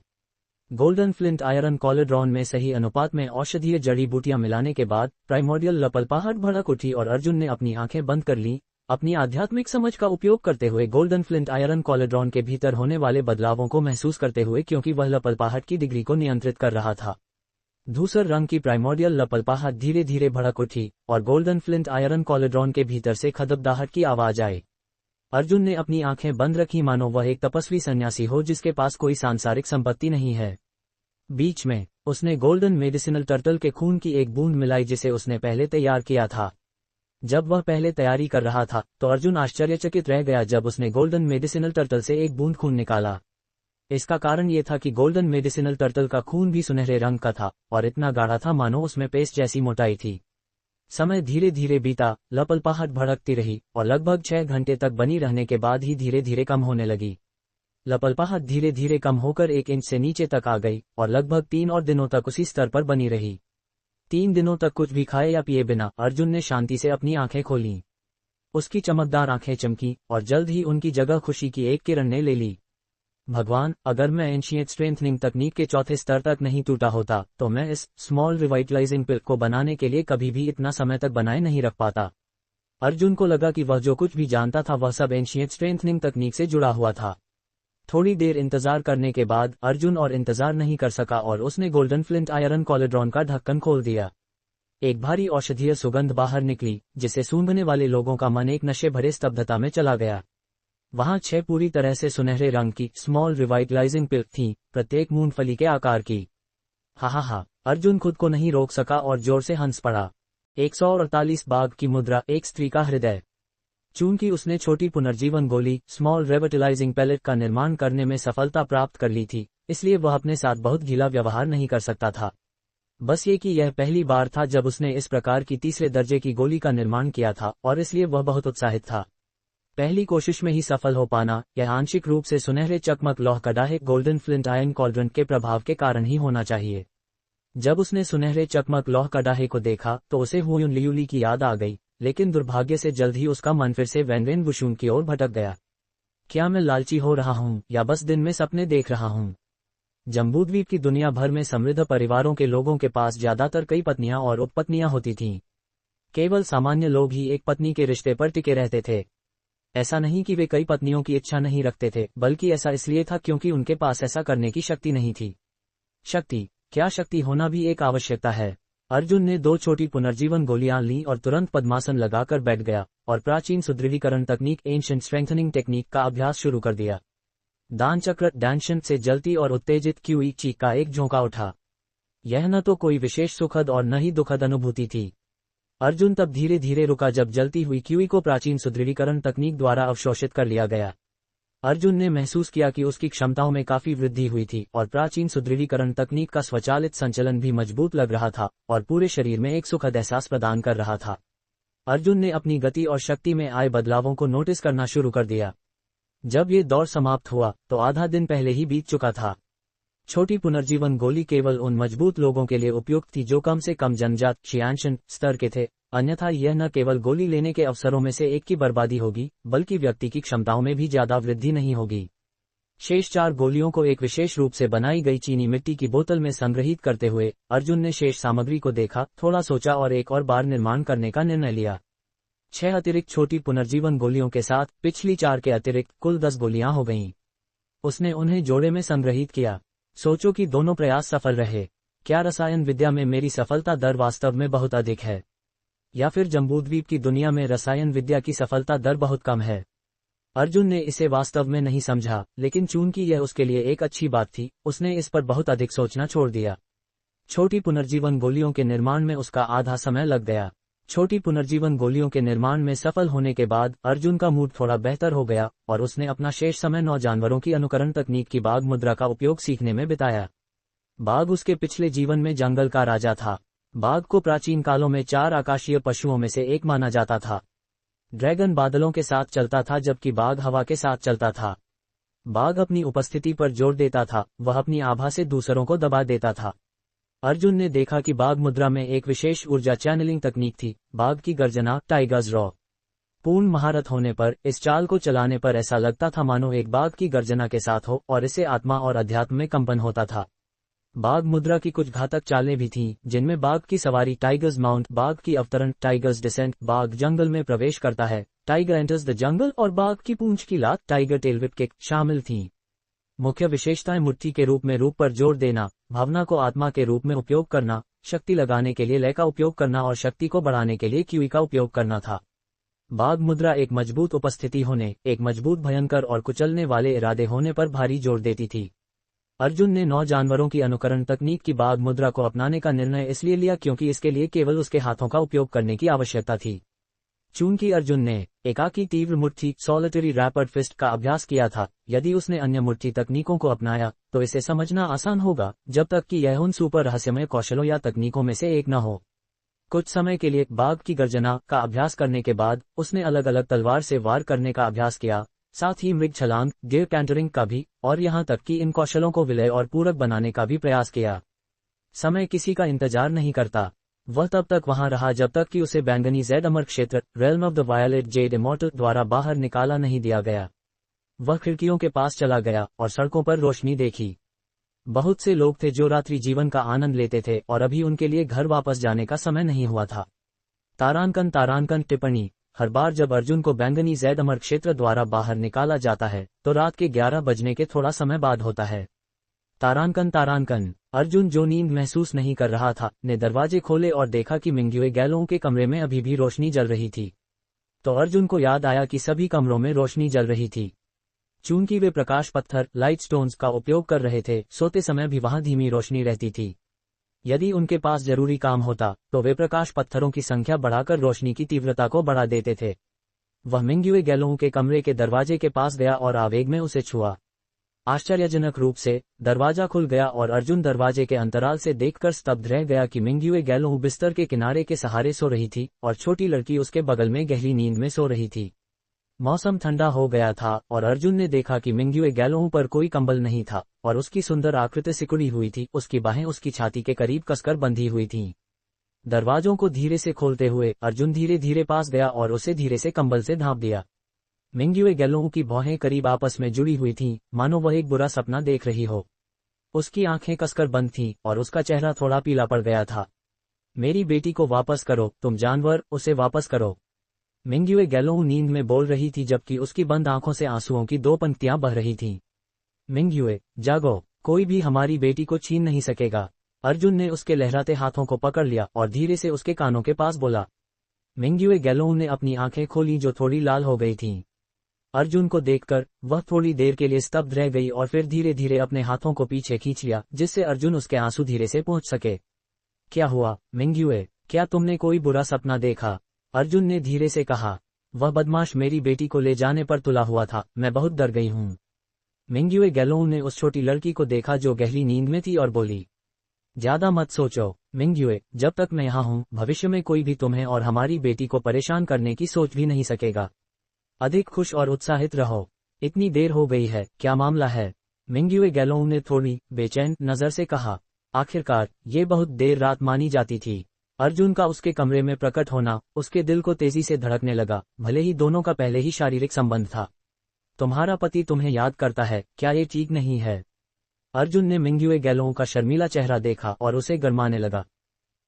गोल्डन फ्लिंट आयरन कॉलेड्रॉन में सही अनुपात में औषधीय जड़ी बूटियां मिलाने के बाद प्राइमोर्डियल लपलपाहट भड़क उठी और अर्जुन ने अपनी आंखें बंद कर लीं, अपनी आध्यात्मिक समझ का उपयोग करते हुए गोल्डन फ्लिंट आयरन कॉलेड्रॉन के भीतर होने वाले बदलावों को महसूस करते हुए, क्योंकि वह लपलपाहट की डिग्री को नियंत्रित कर रहा था। धूसर रंग की प्राइमोर्डियल लपलपाहट धीरे धीरे भड़क उठी और गोल्डन फ्लिंट आयरन कॉलेड्रॉन के भीतर से खदबदाहट की आवाज आई। अर्जुन ने अपनी आंखें बंद रखी मानो वह एक तपस्वी सन्यासी हो जिसके पास कोई सांसारिक संपत्ति नहीं है। बीच में उसने गोल्डन मेडिसिनल टर्टल के खून की एक बूंद मिलाई जिसे उसने पहले तैयार किया था। जब वह पहले तैयारी कर रहा था तो अर्जुन आश्चर्यचकित रह गया जब उसने गोल्डन मेडिसिनल टर्टल से एक बूंद खून निकाला। इसका कारण ये था कि गोल्डन मेडिसिनल टर्टल का खून भी सुनहरे रंग का था और इतना गाढ़ा था मानो उसमें पेस्ट जैसी मोटाई थी। समय धीरे धीरे बीता, लपलपाहट भड़कती रही और लगभग 6 घंटे तक बनी रहने के बाद ही धीरे धीरे कम होने लगी। लपलपाहट धीरे धीरे कम होकर 1 इंच से नीचे तक आ गई और लगभग 3 और दिनों तक उसी स्तर पर बनी रही। 3 दिनों तक कुछ भी खाए या पिए बिना अर्जुन ने शांति से अपनी आंखें खोलीं। उसकी चमकदार आंखें चमकी और जल्द ही उनकी जगह खुशी की एक किरण ने ले ली। भगवान, अगर मैं एंशिएंट स्ट्रेंथनिंग तकनीक के चौथे स्तर तक नहीं टूटा होता तो मैं इस स्मॉल रिवाइटलाइजिंग पिल को बनाने के लिए कभी भी इतना समय तक बनाए नहीं रख पाता। अर्जुन को लगा कि वह जो कुछ भी जानता था वह सब एंशिएंट स्ट्रेंथनिंग तकनीक से जुड़ा हुआ था। थोड़ी देर इंतजार करने के बाद अर्जुन और इंतजार नहीं कर सका और उसने गोल्डन फ्लिंट आयरन कॉलेड्रॉन का ढक्कन खोल दिया। एक भारी औषधीय सुगंध बाहर निकली जिसे सूंघने वाले लोगों का मन एक नशे भरे स्तब्धता में चला गया। वहां 6 पूरी तरह से सुनहरे रंग की स्मॉल रिवाइटलाइजिंग पिल थीं, प्रत्येक मूंगफली के आकार की। हा, अर्जुन खुद को नहीं रोक सका और जोर से हंस पड़ा। 148 बाघ की मुद्रा, एक स्त्री का हृदय। चूंकि उसने छोटी पुनर्जीवन गोली स्मॉल रेविटलाइजिंग पैलेट का निर्माण करने में सफलता प्राप्त कर ली थी, इसलिए वह अपने साथ बहुत गीला व्यवहार नहीं कर सकता था। बस ये कि यह पहली बार था जब उसने इस प्रकार की तीसरे दर्जे की गोली का निर्माण किया था और इसलिए वह बहुत उत्साहित था। पहली कोशिश में ही सफल हो पाना यह आंशिक रूप से सुनहरे चकमक लौह कड़ाहे गोल्डन फ्लिंट आयन कॉल्ड्रन के प्रभाव के कारण ही होना चाहिए। जब उसने सुनहरे चकमक लौह कड़ाहे को देखा तो उसे हुयुन लियूली की याद आ गई, लेकिन दुर्भाग्य से जल्द ही उसका मन फिर से वैनवेन वुशुन की ओर भटक गया। क्या मैं लालची हो रहा हूँ या बस दिन में सपने देख रहा हूँ? जम्बूद्वीप की दुनिया भर में समृद्ध परिवारों के लोगों के पास ज्यादातर कई पत्नियां और उपपत्नियां होती थीं। केवल सामान्य लोग ही एक पत्नी के रिश्ते पर टिके रहते थे। ऐसा नहीं कि वे कई पत्नियों की इच्छा नहीं रखते थे, बल्कि ऐसा इसलिए था क्योंकि उनके पास ऐसा करने की शक्ति नहीं थी। शक्ति, क्या शक्ति होना भी एक आवश्यकता है? अर्जुन ने 2 छोटी पुनर्जीवन गोलियां ली और तुरंत पद्मासन लगाकर बैठ गया और प्राचीन सुदृढ़ीकरण तकनीक एंशिएंट स्ट्रेंथनिंग टेक्निक का अभ्यास शुरू कर दिया। दान चक्र डैंशन से जलती और उत्तेजित क्यूई चीख का एक झोंका उठा। यह न तो कोई विशेष सुखद और न ही दुखद अनुभूति थी। अर्जुन तब धीरे धीरे रुका जब जलती हुई क्यूई को प्राचीन सुदृढ़ीकरण तकनीक द्वारा अवशोषित कर लिया गया। अर्जुन ने महसूस किया कि उसकी क्षमताओं में काफी वृद्धि हुई थी और प्राचीन सुदृढ़ीकरण तकनीक का स्वचालित संचलन भी मजबूत लग रहा था और पूरे शरीर में एक सुखद एहसास प्रदान कर रहा था। अर्जुन ने अपनी गति और शक्ति में आए बदलावों को नोटिस करना शुरू कर दिया। जब ये दौर समाप्त हुआ तो आधा दिन पहले ही बीत चुका था। छोटी पुनर्जीवन गोली केवल उन मजबूत लोगों के लिए उपयुक्त थी जो कम से कम जनजात शियांशन स्तर के थे, अन्यथा यह न केवल गोली लेने के अवसरों में से एक की बर्बादी होगी, बल्कि व्यक्ति की क्षमताओं में भी ज्यादा वृद्धि नहीं होगी। शेष 4 गोलियों को एक विशेष रूप से बनाई गई चीनी मिट्टी की बोतल में संग्रहित करते हुए अर्जुन ने शेष सामग्री को देखा, थोड़ा सोचा और एक और बार निर्माण करने का निर्णय लिया। 6 अतिरिक्त छोटी पुनर्जीवन गोलियों के साथ पिछली 4 के अतिरिक्त कुल 10 गोलियां हो गईं। उसने उन्हें जोड़े में संग्रहित किया। सोचो कि दोनों प्रयास सफल रहे। क्या रसायन विद्या में मेरी सफलता दर वास्तव में बहुत अधिक है, या फिर जम्बूद्वीप की दुनिया में रसायन विद्या की सफलता दर बहुत कम है? अर्जुन ने इसे वास्तव में नहीं समझा, लेकिन चूंकि यह उसके लिए एक अच्छी बात थी, उसने इस पर बहुत अधिक सोचना छोड़ दिया। छोटी पुनर्जीवन गोलियों के निर्माण में उसका आधा समय लग गया। छोटी पुनर्जीवन गोलियों के निर्माण में सफल होने के बाद अर्जुन का मूड थोड़ा बेहतर हो गया और उसने अपना शेष समय 9 जानवरों की अनुकरण तकनीक की बाघ मुद्रा का उपयोग सीखने में बिताया। बाघ उसके पिछले जीवन में जंगल का राजा था। बाघ को प्राचीन कालों में 4 आकाशीय पशुओं में से एक माना जाता था। ड्रैगन बादलों के साथ चलता था जबकि बाघ हवा के साथ चलता था। बाघ अपनी उपस्थिति पर जोर देता था, वह अपनी आभा से दूसरों को दबा देता था। अर्जुन ने देखा कि बाघ मुद्रा में एक विशेष ऊर्जा चैनलिंग तकनीक थी, बाघ की गर्जना टाइगर्स रॉ। पूर्ण महारत होने पर इस चाल को चलाने पर ऐसा लगता था मानो एक बाघ की गर्जना के साथ हो और इसे आत्मा और अध्यात्म में कंपन होता था। बाघ मुद्रा की कुछ घातक चालें भी थीं, जिनमें बाघ की सवारी टाइगर्स माउंट, बाघ की अवतरण टाइगर्स डिसेंट, बाघ जंगल में प्रवेश करता है टाइगर एंटर्स द जंगल और बाघ की पूंछ की लात टाइगर टेल व्हिप किक शामिल थीं। मुख्य विशेषताएं मुट्ठी के रूप में रूप पर जोर देना, भावना को आत्मा के रूप में उपयोग करना, शक्ति लगाने के लिए लय का उपयोग करना और शक्ति को बढ़ाने के लिए क्यूई का उपयोग करना था। बाघ मुद्रा एक मजबूत उपस्थिति होने, एक मजबूत भयंकर और कुचलने वाले इरादे होने पर भारी जोर देती थी। अर्जुन ने 9 जानवरों की अनुकरण तकनीक की बाघ मुद्रा को अपनाने का निर्णय इसलिए लिया क्योंकि इसके लिए केवल उसके हाथों का उपयोग करने की आवश्यकता थी। चूंकि अर्जुन ने एकाकी तीव्र मुट्ठी सॉलिटरी रैपिड फिस्ट का अभ्यास किया था, यदि उसने अन्य मुट्ठी तकनीकों को अपनाया तो इसे समझना आसान होगा, जब तक कि यह उन सुपर रहस्यमय कौशलों या तकनीकों में से एक न हो। कुछ समय के लिए बाघ की गर्जना का अभ्यास करने के बाद उसने अलग अलग तलवार से वार करने का अभ्यास किया, साथ ही मृग छलांग, गियर कैंटरिंग का भी, और यहां तक कि इन कौशलों को विलय और पूरक बनाने का भी प्रयास किया। समय किसी का इंतजार नहीं करता। वह तब तक वहां रहा जब तक कि उसे बैंगनी जेड अमर क्षेत्र realm of the violet jade immortal द्वारा बाहर निकाला नहीं दिया गया। वह खिड़कियों के पास चला गया और सड़कों पर रोशनी देखी। बहुत से लोग थे जो रात्रि जीवन का आनंद लेते थे और अभी उनके लिए घर वापस जाने का समय नहीं हुआ था। तारांकन टिप्पणी: हर बार जब अर्जुन को बैंगनी जेड अमर क्षेत्र द्वारा बाहर निकाला जाता है तो रात के 11 बजने के थोड़ा समय बाद होता है। तारांकन अर्जुन, जो नींद महसूस नहीं कर रहा था, ने दरवाजे खोले और देखा कि मिंग्युए गैलों के कमरे में अभी भी रोशनी जल रही थी। तो अर्जुन को याद आया कि सभी कमरों में रोशनी जल रही थी। चूंकि वे प्रकाश पत्थर लाइट स्टोन्स का उपयोग कर रहे थे, सोते समय भी वहां धीमी रोशनी रहती थी। यदि उनके पास जरूरी काम होता तो वे प्रकाश पत्थरों की संख्या बढ़ाकर रोशनी की तीव्रता को बढ़ा देते थे। वह मिंग्युए गैलों के कमरे के दरवाजे के पास गया और आवेग में उसे छुआ। आश्चर्यजनक रूप से दरवाजा खुल गया और अर्जुन दरवाजे के अंतराल से देखकर स्तब्ध रह गया कि मिंग्युए गैलों बिस्तर के किनारे के सहारे सो रही थी और छोटी लड़की उसके बगल में गहरी नींद में सो रही थी। मौसम ठंडा हो गया था और अर्जुन ने देखा कि मिंग्युए गैलों पर कोई कंबल नहीं था और उसकी सुंदर आकृति सिकुड़ी हुई थी। उसकी बाहें उसकी छाती के करीब कसकर बंधी हुई थीं। दरवाजों को धीरे से खोलते हुए अर्जुन धीरे धीरे पास गया और उसे धीरे से कंबल से ढांप दिया। मिंग्युए गैलों की भौहें करीब आपस में जुड़ी हुई थीं, मानो वह एक बुरा सपना देख रही हो। उसकी आंखें कसकर बंद थीं और उसका चेहरा थोड़ा पीला पड़ गया था। मेरी बेटी को वापस करो, तुम जानवर, उसे वापस करो। मिंग्युए गैलों नींद में बोल रही थी जबकि उसकी बंद आंखों से आंसुओं की 2 पंक्तियां बह रही थीं। मिंग्युए, जागो, कोई भी हमारी बेटी को छीन नहीं सकेगा। अर्जुन ने उसके लहराते हाथों को पकड़ लिया और धीरे से उसके कानों के पास बोला। मिंग्युए गैलों ने अपनी आंखें खोली जो थोड़ी लाल हो गई थीं। अर्जुन को देखकर वह थोड़ी देर के लिए स्तब्ध रह गई और फिर धीरे धीरे अपने हाथों को पीछे खींच लिया जिससे अर्जुन उसके आंसू धीरे से पहुंच सके। क्या हुआ मिंग्युए, क्या तुमने कोई बुरा सपना देखा? अर्जुन ने धीरे से कहा। वह बदमाश मेरी बेटी को ले जाने पर तुला हुआ था, मैं बहुत डर गई हूँ। मिंग्युए गैलों ने उस छोटी लड़की को देखा जो गहरी नींद में थी और बोली, ज्यादा मत सोचो मिंग्युए, जब तक मैं यहाँ हूँ भविष्य में कोई भी तुम्हें और हमारी बेटी को परेशान करने की सोच भी नहीं सकेगा। अधिक खुश और उत्साहित रहो। इतनी देर हो गई है, क्या मामला है? मिंग्युए गैलों ने थोड़ी बेचैन नजर से कहा। आखिरकार ये बहुत देर रात मानी जाती थी। अर्जुन का उसके कमरे में प्रकट होना उसके दिल को तेजी से धड़कने लगा, भले ही दोनों का पहले ही शारीरिक संबंध था। तुम्हारा पति तुम्हें याद करता है, क्या ये ठीक नहीं है? अर्जुन ने मिंग्युए गैलों का शर्मीला चेहरा देखा और उसे गरमाने लगा।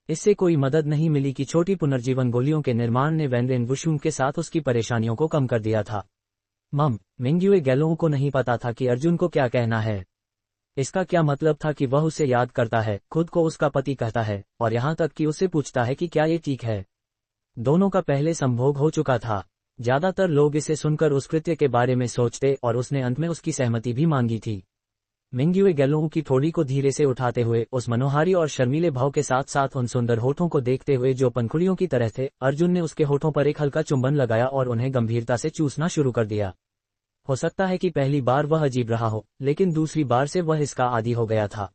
इससे कोई मदद नहीं मिली कि छोटी पुनर्जीवन गोलियों के निर्माण ने वैनरेन वुशुंग के साथ उसकी परेशानियों को कम कर दिया था। मिंग्युए गैलों को नहीं पता था कि अर्जुन को क्या कहना है। इसका क्या मतलब था कि वह उसे याद करता है, खुद को उसका पति कहता है और यहाँ तक कि उससे पूछता है कि क्या ये ठीक है। दोनों का पहले संभोग हो चुका था। ज्यादातर लोग इसे सुनकर उस कृत्य के बारे में सोचते और उसने अंत में उसकी सहमति भी मांगी थी। मिंग्युए गैलों की थोड़ी को धीरे से उठाते हुए उस मनोहारी और शर्मीले भाव के साथ साथ उन सुंदर होठों को देखते हुए जो पंखुड़ियों की तरह थे, अर्जुन ने उसके होठों पर एक हल्का चुंबन लगाया और उन्हें गंभीरता से चूसना शुरू कर दिया। हो सकता है कि पहली बार वह अजीब रहा हो, लेकिन दूसरी बार से वह इसका आदी हो गया था।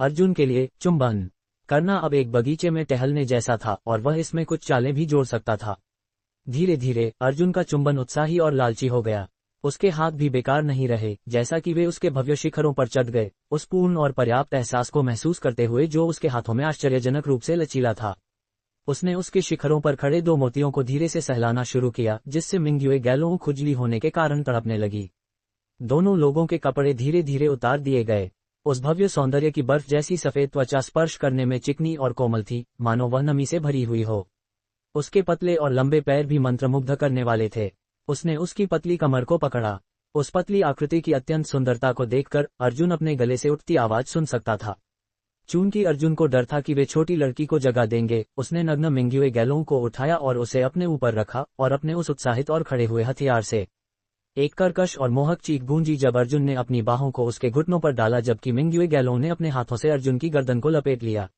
अर्जुन के लिए चुंबन करना अब एक बगीचे में टहलने जैसा था और वह इसमें कुछ चालें भी जोड़ सकता था। धीरे धीरे अर्जुन का चुंबन उत्साही और लालची हो गया। उसके हाथ भी बेकार नहीं रहे, जैसा कि वे उसके भव्य शिखरों पर चढ़ गए, उस पूर्ण और पर्याप्त एहसास को महसूस करते हुए जो उसके हाथों में आश्चर्यजनक रूप से लचीला था। उसने उसके शिखरों पर खड़े 2 मोतियों को धीरे से सहलाना शुरू किया, जिससे मिंग्युए गैलों खुजली होने के कारण तड़पने लगी। दोनों लोगों के कपड़े धीरे धीरे उतार दिए गए। उस भव्य सौंदर्य की बर्फ जैसी सफेद त्वचा स्पर्श करने में चिकनी और कोमल थी, मानो वह नमी से भरी हुई हो। उसके पतले और लंबे पैर भी मंत्रमुग्ध करने वाले थे। उसने उसकी पतली कमर को पकड़ा। उस पतली आकृति की अत्यंत सुंदरता को देखकर अर्जुन अपने गले से उठती आवाज सुन सकता था। चूंकि अर्जुन को डर था कि वे छोटी लड़की को जगा देंगे, उसने नग्न मिंग्युए गैलों को उठाया और उसे अपने ऊपर रखा और अपने उस उत्साहित और खड़े हुए हथियार से एक कर्कश और मोहक चीख गूंजी जब अर्जुन ने अपनी बाहों को उसके घुटनों पर डाला, जबकि मिंग्युए गैलों ने अपने हाथों से अर्जुन की गर्दन को लपेट लिया।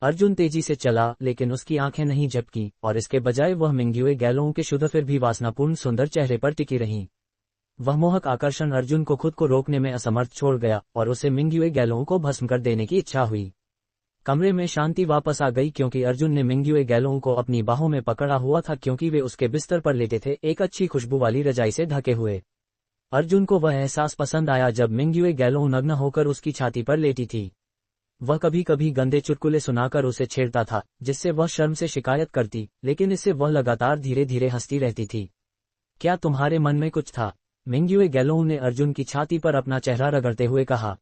अर्जुन तेजी से चला, लेकिन उसकी आंखें नहीं झपकी और इसके बजाय वह मिंग्युए गैलों के शुद्ध फिर भी वासनापूर्ण सुंदर चेहरे पर टिकी रहीं। वह मोहक आकर्षण अर्जुन को खुद को रोकने में असमर्थ छोड़ गया और उसे मिंग्युए गैलों को भस्म कर देने की इच्छा हुई। कमरे में शांति वापस आ गई क्योंकि अर्जुन ने मिंग्युए गैलों को अपनी बाहों में पकड़ा हुआ था, क्योंकि वे उसके बिस्तर पर लेटे थे, एक अच्छी खुशबू वाली रजाई से ढके हुए। अर्जुन को वह एहसास पसंद आया जब मिंग्युए गैलों नग्न होकर उसकी छाती पर लेटी थी। वह कभी कभी गंदे चुटकुले सुनाकर उसे छेड़ता था, जिससे वह शर्म से शिकायत करती, लेकिन इससे वह लगातार धीरे धीरे हंसती रहती थी। क्या तुम्हारे मन में कुछ था? मिंग्युए गैलों ने अर्जुन की छाती पर अपना चेहरा रगड़ते हुए कहा।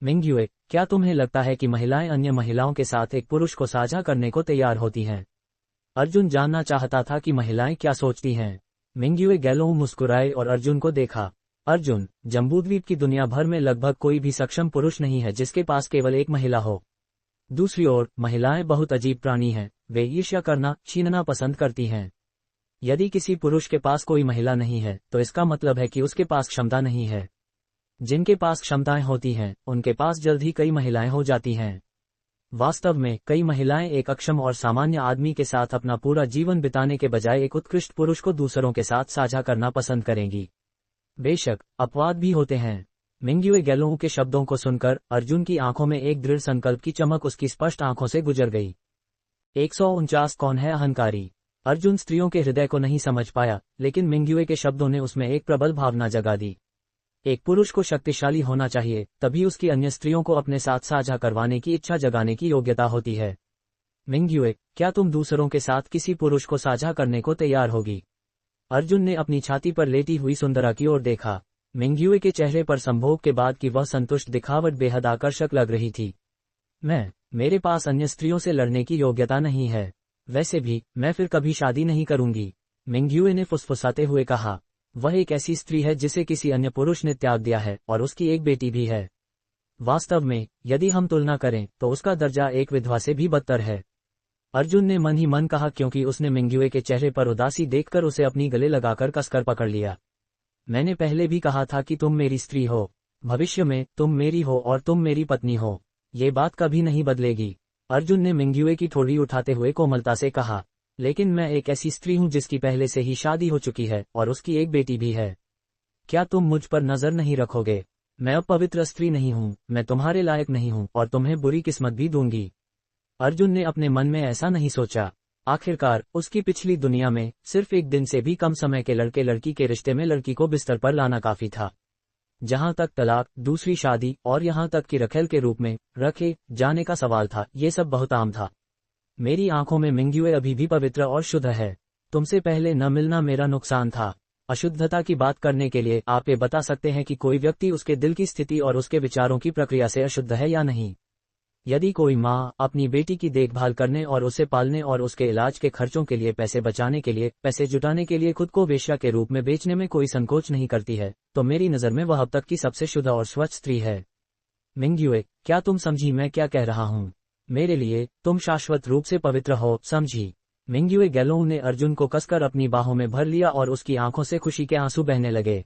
मिंग्युए, क्या तुम्हें लगता है कि महिलाएं अन्य महिलाओं के साथ एक पुरुष को साझा करने को तैयार होती हैं? अर्जुन जानना चाहता था कि महिलाएं क्या सोचती हैं। मिंग्युए गैलों मुस्कुराए और अर्जुन को देखा। अर्जुन, जम्बूद्वीप की दुनिया भर में लगभग कोई भी सक्षम पुरुष नहीं है जिसके पास केवल एक महिला हो। दूसरी ओर, महिलाएं बहुत अजीब प्राणी हैं, वे ईर्ष्या करना, छीनना पसंद करती हैं। यदि किसी पुरुष के पास कोई महिला नहीं है, तो इसका मतलब है कि उसके पास क्षमता नहीं है। जिनके पास क्षमताएं होती हैं, उनके पास जल्द ही कई महिलाएं हो जाती हैं। वास्तव में, कई महिलाएं एक अक्षम और सामान्य आदमी के साथ अपना पूरा जीवन बिताने के बजाय एक उत्कृष्ट पुरुष को दूसरों के साथ साझा करना पसंद करेंगी। बेशक, अपवाद भी होते हैं। मिंग्युए गैलों के शब्दों को सुनकर अर्जुन की आंखों में एक दृढ़ संकल्प की चमक उसकी स्पष्ट आंखों से गुजर गई। 149 कौन है अहंकारी? अर्जुन स्त्रियों के हृदय को नहीं समझ पाया, लेकिन मिंग्युए के शब्दों ने उसमें एक प्रबल भावना जगा दी। एक पुरुष को शक्तिशाली होना चाहिए, तभी उसकी अन्य स्त्रियों को अपने साथ साझा करवाने की इच्छा जगाने की योग्यता होती है। मिंग्युए, क्या तुम दूसरों के साथ किसी पुरुष को साझा करने को तैयार होगी? अर्जुन ने अपनी छाती पर लेटी हुई सुंदरा की ओर देखा। मिंग्युए के चेहरे पर संभोग के बाद की वह संतुष्ट दिखावट बेहद आकर्षक लग रही थी। मेरे पास अन्य स्त्रियों से लड़ने की योग्यता नहीं है। वैसे भी, मैं फिर कभी शादी नहीं करूंगी, मिंग्युए ने फुसफुसाते हुए कहा। वह एक ऐसी स्त्री है जिसे किसी अन्य पुरुष ने त्याग दिया है और उसकी एक बेटी भी है। वास्तव में, यदि हम तुलना करें तो उसका दर्जा एक विधवा से भी बदतर है। अर्जुन ने मन ही मन कहा, क्योंकि उसने मिंग्युए के चेहरे पर उदासी देखकर उसे अपनी गले लगाकर कसकर पकड़ लिया। मैंने पहले भी कहा था कि तुम मेरी स्त्री हो, भविष्य में तुम मेरी हो और तुम मेरी पत्नी हो, ये बात कभी नहीं बदलेगी। अर्जुन ने मिंग्युए की ठोड़ी उठाते हुए कोमलता से कहा। लेकिन मैं एक ऐसी स्त्री हूं जिसकी पहले से ही शादी हो चुकी है और उसकी एक बेटी भी है। क्या तुम मुझ पर नजर नहीं रखोगे? मैं अब पवित्र स्त्री नहीं हूं, मैं तुम्हारे लायक नहीं हूं और तुम्हें बुरी किस्मत भी दूंगी। अर्जुन ने अपने मन में ऐसा नहीं सोचा। आखिरकार उसकी पिछली दुनिया में सिर्फ एक दिन से भी कम समय के लड़के लड़की के रिश्ते में लड़की को बिस्तर पर लाना काफी था। जहां तक तलाक, दूसरी शादी और यहां तक कि रखेल के रूप में रखे जाने का सवाल था, ये सब बहुत आम था। मेरी आंखों में मिंग्युए अभी भी पवित्र और शुद्ध है। तुमसे पहले न मिलना मेरा नुकसान था। अशुद्धता की बात करने के लिए आप ये बता सकते हैं कि कोई व्यक्ति उसके दिल की स्थिति और उसके विचारों की प्रक्रिया से अशुद्ध है या नहीं? यदि कोई माँ अपनी बेटी की देखभाल करने और उसे पालने और उसके इलाज के खर्चों के लिए पैसे बचाने के लिए, पैसे जुटाने के लिए खुद को वेश्या के रूप में बेचने में कोई संकोच नहीं करती है, तो मेरी नज़र में वह अब तक की सबसे शुद्ध और स्वच्छ स्त्री है। मिंग्युए, क्या तुम समझी मैं क्या कह रहा हूँ? मेरे लिए तुम शाश्वत रूप से पवित्र हो, समझी? मिंग्युए गैलोंग ने अर्जुन को कसकर अपनी बाहों में भर लिया और उसकी आंखों से खुशी के आंसू बहने लगे।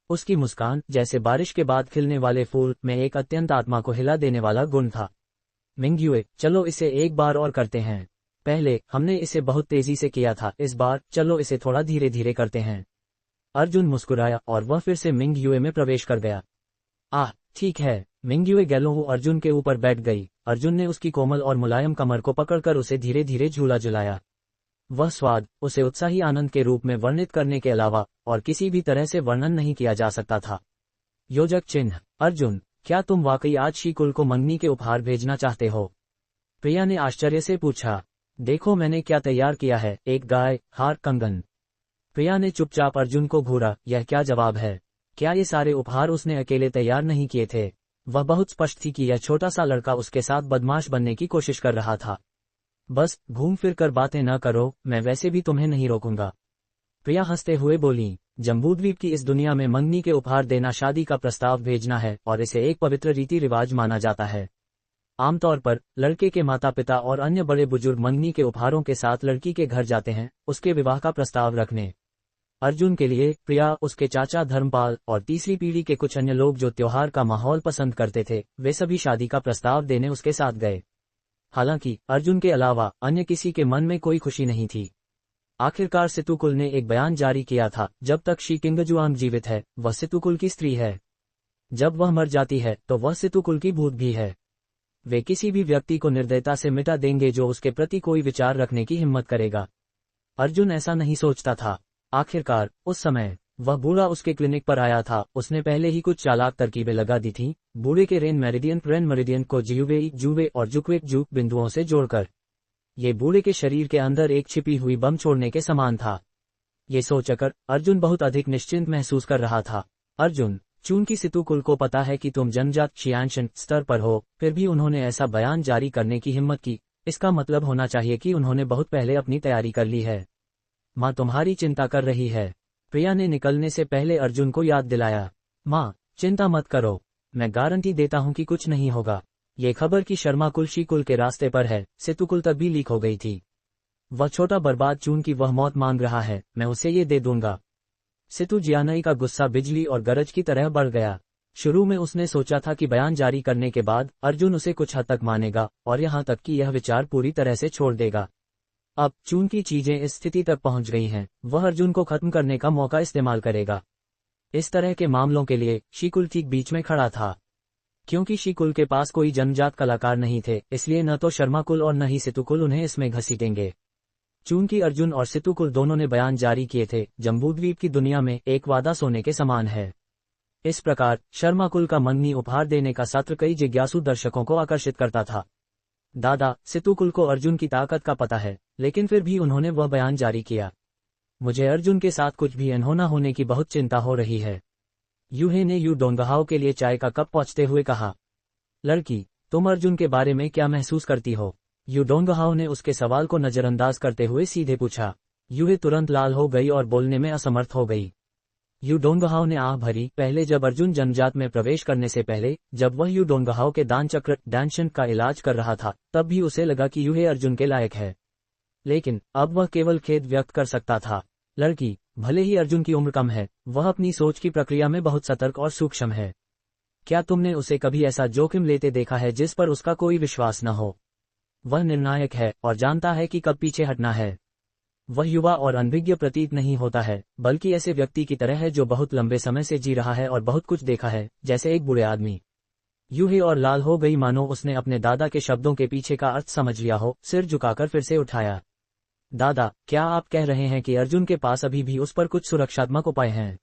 उसकी मुस्कान जैसे बारिश के बाद खिलने वाले फूल में एक अत्यंत आत्मा को हिला देने वाला गुण था। मिंग्युए, चलो इसे एक बार और करते हैं। पहले हमने इसे बहुत तेजी से किया था, इस बार चलो इसे थोड़ा धीरे धीरे करते हैं। अर्जुन मुस्कुराया और वह फिर से मिंग्युए में प्रवेश कर गया। आह, ठीक है। मिंग्युए गैलोंग अर्जुन के ऊपर बैठ गई। अर्जुन ने उसकी कोमल और मुलायम कमर को पकड़कर उसे धीरे धीरे झूला झुलाया। वह स्वाद उसे उत्साही आनंद के रूप में वर्णित करने के अलावा और किसी भी तरह से वर्णन नहीं किया जा सकता था। योजक चिन्ह। अर्जुन, क्या तुम वाकई आज शीकुल को मंगनी के उपहार भेजना चाहते हो? प्रिया ने आश्चर्य से पूछा। देखो मैंने क्या तैयार किया है, एक गाय, हार, कंगन। प्रिया ने चुपचाप अर्जुन को घूरा। यह क्या जवाब है? क्या ये सारे उपहार उसने अकेले तैयार नहीं किए थे? वह बहुत स्पष्ट थी कि यह छोटा सा लड़का उसके साथ बदमाश बनने की कोशिश कर रहा था। बस घूम फिर कर बातें न करो, मैं वैसे भी तुम्हें नहीं रोकूंगा। प्रिया हंसते हुए बोली। जम्बूद्वीप की इस दुनिया में मंगनी के उपहार देना शादी का प्रस्ताव भेजना है और इसे एक पवित्र रीति रिवाज माना जाता है। आमतौर पर लड़के के माता पिता और अन्य बड़े बुजुर्ग मंगनी के उपहारों के साथ लड़की के घर जाते हैं, उसके विवाह का प्रस्ताव रखने। अर्जुन के लिए प्रिया, उसके चाचा धर्मपाल और तीसरी पीढ़ी के कुछ अन्य लोग जो त्योहार का माहौल पसंद करते थे, वे सभी शादी का प्रस्ताव देने उसके साथ गए। हालांकि अर्जुन के अलावा अन्य किसी के मन में कोई खुशी नहीं थी। आखिरकार सितुकुल ने एक बयान जारी किया था, जब तक शी किंगजुआंग जीवित है वह सितुकुल की स्त्री है। जब वह मर जाती है तो वह सितुकुल की भूत भी है। वे किसी भी व्यक्ति को निर्दयता से मिटा देंगे जो उसके प्रति कोई विचार रखने की हिम्मत करेगा। अर्जुन ऐसा नहीं सोचता था। आखिरकार उस समय वह बूढ़ा उसके क्लिनिक पर आया था। उसने पहले ही कुछ चालाक तरकीबें लगा दी थीं, बूढ़े के रेन मेरिडियन को जियुवेई जुवे और जुक्वेक जुक बिंदुओं से जोड़कर। ये बूढ़े के शरीर के अंदर एक छिपी हुई बम छोड़ने के समान था। ये सोचकर अर्जुन बहुत अधिक निश्चिंत महसूस कर रहा था। अर्जुन, चूंकि सितुकुल को पता है कि तुम जनजात शियानशन स्तर पर हो, फिर भी उन्होंने ऐसा बयान जारी करने की हिम्मत की, इसका मतलब होना चाहिए कि उन्होंने बहुत पहले अपनी तैयारी कर ली है। माँ तुम्हारी चिंता कर रही है, प्रिया ने निकलने से पहले अर्जुन को याद दिलाया। माँ, चिंता मत करो, मैं गारंटी देता हूँ कि कुछ नहीं होगा। ये खबर कि शर्मा कुल शीकुल के रास्ते पर है, सितुकुल तक भी लीक हो गई थी। वह छोटा बर्बाद चूंकि वह मौत मांग रहा है, मैं उसे ये दे दूंगा। सितु जियानई का गुस्सा बिजली और गरज की तरह बढ़ गया। शुरू में उसने सोचा था कि बयान जारी करने के बाद अर्जुन उसे कुछ हद तक मानेगा और यहाँ तक कि यह विचार पूरी तरह से छोड़ देगा। अब चूंकि चीजें इस स्थिति तक पहुंच गई हैं, वह अर्जुन को खत्म करने का मौका इस्तेमाल करेगा। इस तरह के मामलों के लिए शीकुल ठीक बीच में खड़ा था। क्योंकि शीकुल के पास कोई जन्मजात कलाकार नहीं थे, इसलिए न तो शर्मा कुल और न ही सितुकुल उन्हें इसमें घसीटेंगे। चूंकि अर्जुन और सितुकुल दोनों ने बयान जारी किए थे, जम्बूद्वीप की दुनिया में एक वादा सोने के समान है। इस प्रकार शर्माकुल का मंगनी उपहार देने का सत्र कई जिज्ञासु दर्शकों को आकर्षित करता था। दादा, सितुकुल को अर्जुन की ताकत का पता है, लेकिन फिर भी उन्होंने वह बयान जारी किया। मुझे अर्जुन के साथ कुछ भी अनहोना होने की बहुत चिंता हो रही है। यूहे ने यू डोंगहाओ के लिए चाय का कप पहुंचते हुए कहा। लड़की, तुम अर्जुन के बारे में क्या महसूस करती हो? यू डोंगहाओ ने उसके सवाल को नजरअंदाज करते हुए सीधे पूछा। यूहे तुरंत लाल हो गई और बोलने में असमर्थ हो गई। यू डोंगहाओ ने आह भरी। पहले जब अर्जुन जन्मजात में प्रवेश करने से पहले, जब वह यू डोंगहाओ के दान चक्र डैंशन का इलाज कर रहा था, तब भी उसे लगा कि यूहे अर्जुन के लायक है। लेकिन अब वह केवल खेद व्यक्त कर सकता था। लड़की, भले ही अर्जुन की उम्र कम है, वह अपनी सोच की प्रक्रिया में बहुत सतर्क और सूक्ष्म है। क्या तुमने उसे कभी ऐसा जोखिम लेते देखा है जिस पर उसका कोई विश्वास न हो? वह निर्णायक है और जानता है कि कब पीछे हटना है। वह युवा और अनभिज्ञ प्रतीत नहीं होता है, बल्कि ऐसे व्यक्ति की तरह है जो बहुत लंबे समय से जी रहा है और बहुत कुछ देखा है, जैसे एक बूढ़े आदमी। यूहे और लाल हो गई, मानो उसने अपने दादा के शब्दों के पीछे का अर्थ समझ लिया हो। सिर झुकाकर फिर से उठाया। दादा, क्या आप कह रहे हैं कि अर्जुन के पास अभी भी उस पर कुछ सुरक्षात्मक उपाय हैं?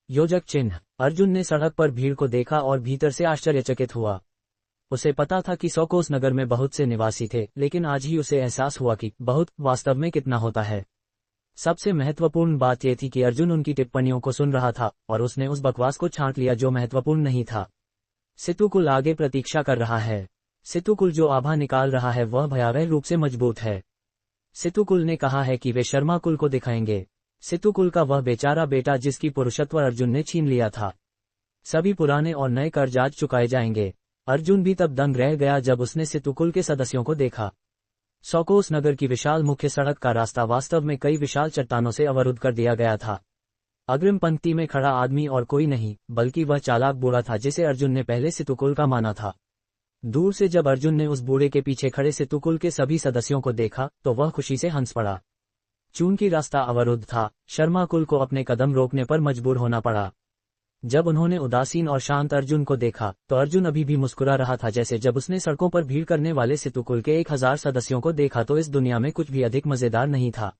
योजक चिन्ह। अर्जुन ने सड़क पर भीड़ को देखा और भीतर से आश्चर्यचकित हुआ। उसे पता था कि सोकोस नगर में बहुत से निवासी थे, लेकिन आज ही उसे एहसास हुआ कि बहुत वास्तव में कितना होता है। सबसे महत्वपूर्ण बात यह थी कि अर्जुन उनकी टिप्पणियों को सुन रहा था और उसने उस बकवास को छांट लिया जो महत्वपूर्ण नहीं था। सितुकुल आगे प्रतीक्षा कर रहा है। सितुकुल जो आभा निकाल रहा है वह भयावह रूप से मजबूत है। सितुकुल ने कहा है कि वे शर्माकुल को दिखाएंगे। सितुकुल का वह बेचारा बेटा जिसकी पुरुषत्व अर्जुन ने छीन लिया था। सभी पुराने और नए कर्ज आज चुकाए जाएंगे। अर्जुन भी तब दंग रह गया जब उसने सितुकुल के सदस्यों को देखा। सोकोस नगर की विशाल मुख्य सड़क का रास्ता वास्तव में कई विशाल चट्टानों से अवरुद्ध कर दिया गया था। अग्रिम पंक्ति में खड़ा आदमी और कोई नहीं, बल्कि वह चालाक बूढ़ा था जिसे अर्जुन ने पहले सितुकुल का माना था। दूर से जब अर्जुन ने उस बूढ़े के पीछे खड़े सितुकुल के सभी सदस्यों को देखा तो वह खुशी से हंस पड़ा। चूंकि रास्ता अवरुद्ध था, शर्माकुल को अपने कदम रोकने पर मजबूर होना पड़ा। जब उन्होंने उदासीन और शांत अर्जुन को देखा तो अर्जुन अभी भी मुस्कुरा रहा था जैसे जब उसने सड़कों पर भीड़ करने वाले सितुकुल के 1000 सदस्यों को देखा तो इस दुनिया में कुछ भी अधिक मजेदार नहीं था।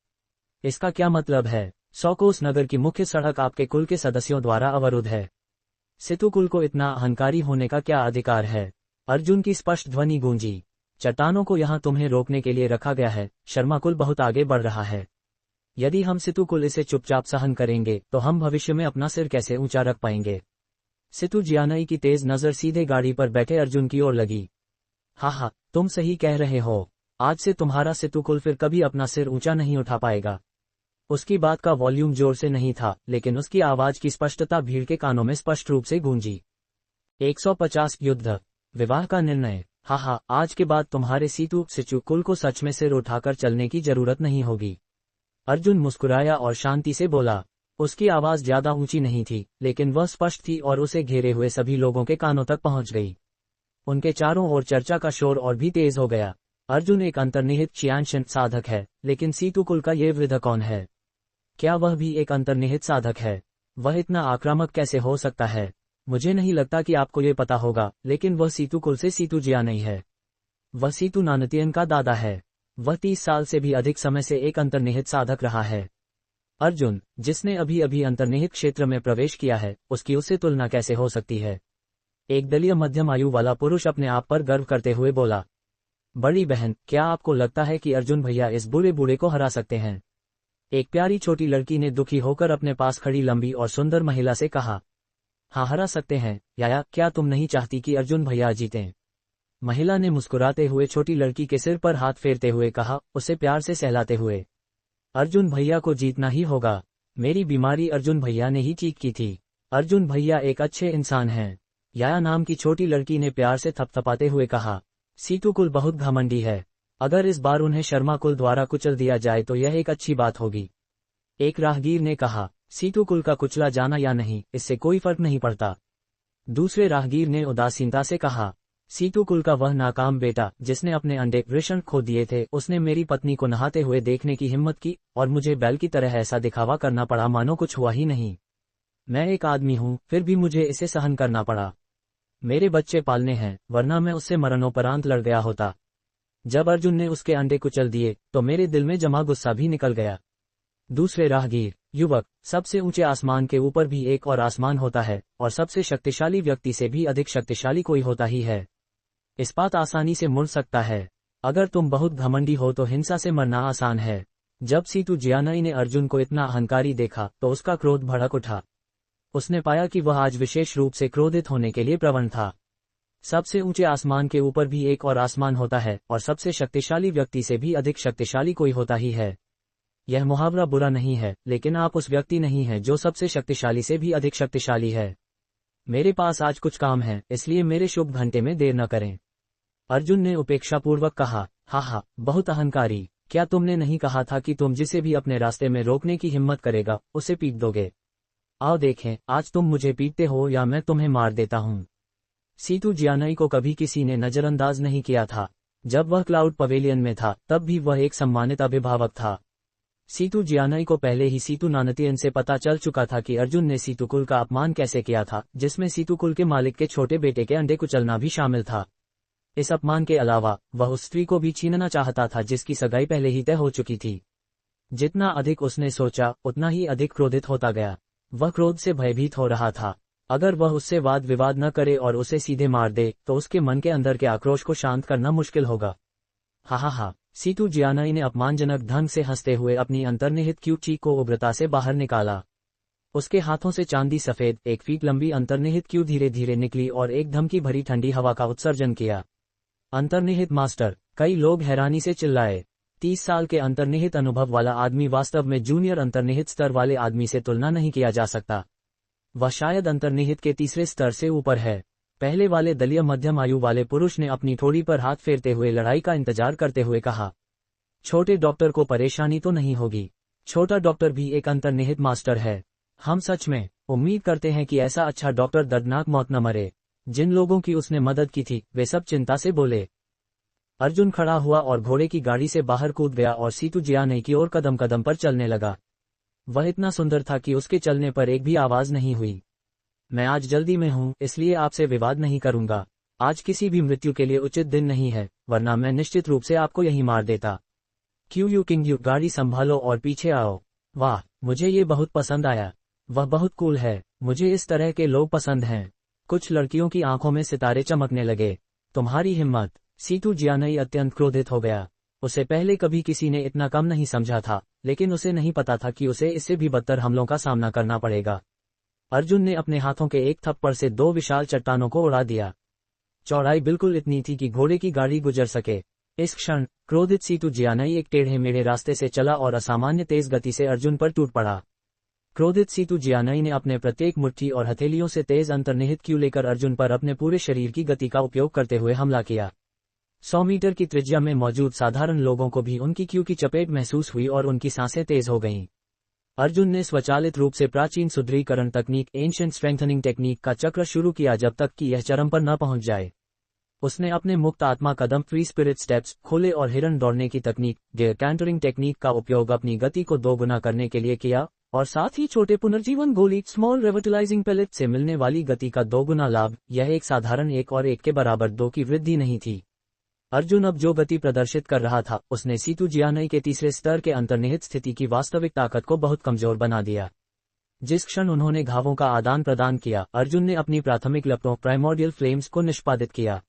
इसका क्या मतलब है? सोकोस नगर की मुख्य सड़क आपके कुल के सदस्यों द्वारा अवरुद्ध है। सितुकुल को इतना अहंकारी होने का क्या अधिकार है? अर्जुन की स्पष्ट ध्वनि गूंजी। चट्टानों को यहाँ तुम्हें रोकने के लिए रखा गया है। शर्माकुल बहुत आगे बढ़ रहा है। यदि हम सितुकुल इसे चुपचाप सहन करेंगे तो हम भविष्य में अपना सिर कैसे ऊंचा रख पाएंगे? सितु जियानई की तेज नजर सीधे गाड़ी पर बैठे अर्जुन की ओर लगी। हाँ, तुम सही कह रहे हो। आज से तुम्हारा सितुकुल फिर कभी अपना सिर ऊंचा नहीं उठा पाएगा। उसकी बात का वॉल्यूम जोर से नहीं था, लेकिन उसकी आवाज की स्पष्टता भीड़ के कानों में स्पष्ट रूप से गूंजी। 150 युद्ध विवाह का निर्णय। हाँ, आज के बाद तुम्हारे सितुकुल को सच में सिर उठाकर चलने की जरूरत नहीं होगी। अर्जुन मुस्कुराया और शांति से बोला। उसकी आवाज ज्यादा ऊंची नहीं थी, लेकिन वह स्पष्ट थी और उसे घेरे हुए सभी लोगों के कानों तक पहुंच गई। उनके चारों ओर चर्चा का शोर और भी तेज हो गया। अर्जुन एक अंतर्निहित चियांशन साधक है, लेकिन सितुकुल का ये वृद्ध कौन है? क्या वह भी एक अंतर्निहित साधक है? वह इतना आक्रामक कैसे हो सकता है? मुझे नहीं लगता कि आपको ये पता होगा, लेकिन वह सितुकुल से सितु जियानई है। वह सितु नानतियन का दादा है। वह 30 साल से भी अधिक समय से एक अंतर्निहित साधक रहा है। अर्जुन, जिसने अभी अभी अंतर्निहित क्षेत्र में प्रवेश किया है, उसकी उससे तुलना कैसे हो सकती है? एक दलीय मध्यम आयु वाला पुरुष अपने आप पर गर्व करते हुए बोला। बड़ी बहन, क्या आपको लगता है कि अर्जुन भैया इस बूढ़े बूढ़े को हरा सकते हैं? एक प्यारी छोटी लड़की ने दुखी होकर अपने पास खड़ी लंबी और सुंदर महिला से कहा। हाँ, हरा सकते हैं। याया, क्या तुम नहीं चाहती कि अर्जुन भैया जीतें? महिला ने मुस्कुराते हुए छोटी लड़की के सिर पर हाथ फेरते हुए कहा, उसे प्यार से सहलाते हुए। अर्जुन भैया को जीतना ही होगा। मेरी बीमारी, अर्जुन भैया ने ही चीख की थी। अर्जुन भैया एक अच्छे इंसान हैं। याया नाम की छोटी लड़की ने प्यार से थपथपाते हुए कहा। सितुकुल बहुत घमंडी है। अगर इस बार उन्हें शर्माकुल द्वारा कुचल दिया जाए तो यह एक अच्छी बात होगी। एक राहगीर ने कहा। सितुकुल का कुचला जाना या नहीं, इससे कोई फर्क नहीं पड़ता। दूसरे राहगीर ने उदासीनता से कहा। सितुकुल का वह नाकाम बेटा जिसने अपने अंडे वृषण खो दिए थे, उसने मेरी पत्नी को नहाते हुए देखने की हिम्मत की और मुझे बैल की तरह ऐसा दिखावा करना पड़ा मानो कुछ हुआ ही नहीं। मैं एक आदमी हूँ, फिर भी मुझे इसे सहन करना पड़ा। मेरे बच्चे पालने हैं, वरना मैं उससे मरणोपरांत लड़ गया होता। जब अर्जुन ने उसके अंडे कुचल दिए तो मेरे दिल में जमा गुस्सा भी निकल गया। दूसरे राहगीर, युवक, सबसे ऊंचे आसमान के ऊपर भी एक और आसमान होता है, और सबसे शक्तिशाली व्यक्ति से भी अधिक शक्तिशाली कोई होता ही है। इस्पात आसानी से मुड़ सकता है। अगर तुम बहुत घमंडी हो तो हिंसा से मरना आसान है। जब सीतू जियानई ने अर्जुन को इतना अहंकारी देखा तो उसका क्रोध भड़क उठा। उसने पाया कि वह आज विशेष रूप से क्रोधित होने के लिए प्रवण था। सबसे ऊंचे आसमान के ऊपर भी एक और आसमान होता है, और सबसे शक्तिशाली व्यक्ति से भी अधिक शक्तिशाली कोई होता ही है। यह मुहावरा बुरा नहीं है, लेकिन आप उस व्यक्ति नहीं हैं जो सबसे शक्तिशाली से भी अधिक शक्तिशाली है। मेरे पास आज कुछ काम है, इसलिए मेरे शुभ घंटे में देर न करें। अर्जुन ने उपेक्षापूर्वक कहा, हा, बहुत अहंकारी, क्या तुमने नहीं कहा था कि तुम जिसे भी अपने रास्ते में रोकने की हिम्मत करेगा उसे पीट दोगे? आओ देखें, आज तुम मुझे पीटते हो या मैं तुम्हें मार देता हूँ। सीतू जियानई को कभी किसी ने नजरअंदाज नहीं किया था। जब वह क्लाउड पवेलियन में था तब भी वह एक सम्मानित अभिभावक था। सीतू जियानई को पहले ही सीतू नानतियन से पता चल चुका था कि अर्जुन ने सीतू कुल का अपमान कैसे किया था, जिसमें सीतू कुल के मालिक के छोटे बेटे के अंडे कुचलना भी शामिल था। इस अपमान के अलावा वह उस स्त्री को भी छीनना चाहता था जिसकी सगाई पहले ही तय हो चुकी थी। जितना अधिक उसने सोचा उतना ही अधिक क्रोधित होता गया। वह क्रोध से भयभीत हो रहा था। अगर वह उससे वाद विवाद न करे और उसे सीधे मार दे तो उसके मन के अंदर के आक्रोश को शांत करना मुश्किल होगा। हा, सीतू जियानई ने अपमानजनक ढंग से हंसते हुए अपनी अंतर्निहित क्यूट चीख को उग्रता से बाहर निकाला। उसके हाथों से चांदी सफेद 1 फीट लंबी अंतर्निहित क्यू धीरे धीरे निकली और एक धमकी भरी ठंडी हवा का उत्सर्जन किया। अंतर्निहित मास्टर, कई लोग हैरानी से चिल्लाए। 30 साल के अंतर्निहित अनुभव वाला आदमी वास्तव में जूनियर अंतर्निहित स्तर वाले आदमी से तुलना नहीं किया जा सकता। वह शायद अंतर्निहित के तीसरे स्तर से ऊपर है। पहले वाले दलीय मध्यम आयु वाले पुरुष ने अपनी ठोड़ी पर हाथ फेरते हुए लड़ाई का इंतजार करते हुए कहा, छोटे डॉक्टर को परेशानी तो नहीं होगी। छोटा डॉक्टर भी एक अंतर्निहित मास्टर है। हम सच में उम्मीद करते हैं कि ऐसा अच्छा डॉक्टर दर्दनाक मौत न मरे। जिन लोगों की उसने मदद की थी वे सब चिंता से बोले। अर्जुन खड़ा हुआ और घोड़े की गाड़ी से बाहर कूद गया और सीतू जियानई की ओर कदम कदम पर चलने लगा। वह इतना सुंदर था कि उसके चलने पर एक भी आवाज नहीं हुई। मैं आज जल्दी में हूँ, इसलिए आपसे विवाद नहीं करूंगा। आज किसी भी मृत्यु के लिए उचित दिन नहीं है, वरना मैं निश्चित रूप से आपको यहीं मार देता। क्यू यू किंग यू, गाड़ी संभालो और पीछे आओ। वाह, मुझे ये बहुत पसंद आया। वह बहुत कूल है। मुझे इस तरह के लोग पसंद हैं। कुछ लड़कियों की आंखों में सितारे चमकने लगे। तुम्हारी हिम्मत। सीतू जियानई अत्यंत क्रोधित हो गया। उसे पहले कभी किसी ने इतना कम नहीं समझा था, लेकिन उसे नहीं पता था कि उसे इससे भी बदतर हमलों का सामना करना पड़ेगा। अर्जुन ने अपने हाथों के एक थप्पड़ से 2 विशाल चट्टानों को उड़ा दिया। चौड़ाई बिल्कुल इतनी थी कि घोड़े की गाड़ी गुजर सके। इस क्षण क्रोधित सीतू जियानई एक टेढ़े मेढ़े रास्ते से चला और असामान्य तेज गति से अर्जुन पर टूट पड़ा। क्रोधित सीतू जियानई ने अपने प्रत्येक मुट्ठी और हथेलियों से तेज अंतर्निहित क्यू लेकर अर्जुन पर अपने पूरे शरीर की गति का उपयोग करते हुए हमला किया। 100 मीटर की त्रिज्या में मौजूद साधारण लोगों को भी उनकी क्यू की चपेट महसूस हुई और उनकी सांसें तेज हो गईं। अर्जुन ने स्वचालित रूप से प्राचीन सुदृढ़ीकरण तकनीक एंशिएंट स्ट्रेंथनिंग टेक्निक का चक्र शुरू किया जब तक कि यह चरम पर न पहुंच जाए। उसने अपने मुक्त आत्मा कदम फ्री स्पिरिट स्टेप्स खोले और हिरन दौड़ने की तकनीक डेयर कैंटरिंग टेक्निक का उपयोग अपनी गति को 2 गुना करने के लिए किया, और साथ ही छोटे पुनर्जीवन गोली स्मॉल रेविटलाइजिंग पैलेट से मिलने वाली गति का 2 गुना लाभ। यह एक साधारण 1 और 1 के बराबर 2 की वृद्धि नहीं थी। अर्जुन अब जो गति प्रदर्शित कर रहा था उसने सीतू जियानई के तीसरे स्तर के अंतर्निहित स्थिति की वास्तविक ताकत को बहुत कमजोर बना दिया। जिस क्षण उन्होंने घावों का आदान प्रदान किया, अर्जुन ने अपनी प्राथमिक लपटों प्राइमोर्डियल फ्लेम्स को निष्पादित किया।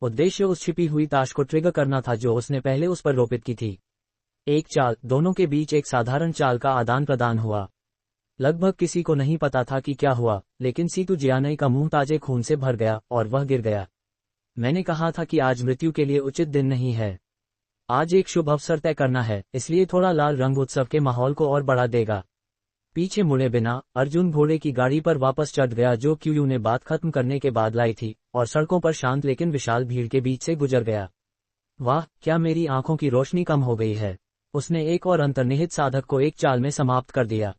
उद्देश्य उस छिपी हुई ताश को ट्रिगर करना था जो उसने पहले उस पर रोपित की थी। एक चाल, दोनों के बीच एक साधारण चाल का आदान प्रदान हुआ। लगभग किसी को नहीं पता था कि क्या हुआ, लेकिन सीतू जियानई का मुंह ताजे खून से भर गया और वह गिर गया। मैंने कहा था कि आज मृत्यु के लिए उचित दिन नहीं है। आज एक शुभ अवसर तय करना है, इसलिए थोड़ा लाल रंग उत्सव के माहौल को और बढ़ा देगा। पीछे मुड़े बिना अर्जुन घोड़े की गाड़ी पर वापस चढ़ गया जो क्यू ने बात खत्म करने के बाद लाई थी, और सड़कों पर शांत लेकिन विशाल भीड़ के बीच से गुजर गया। वाह, क्या मेरी आंखों की रोशनी कम हो गई है। उसने एक और अंतर्निहित साधक को एक चाल में समाप्त कर दिया।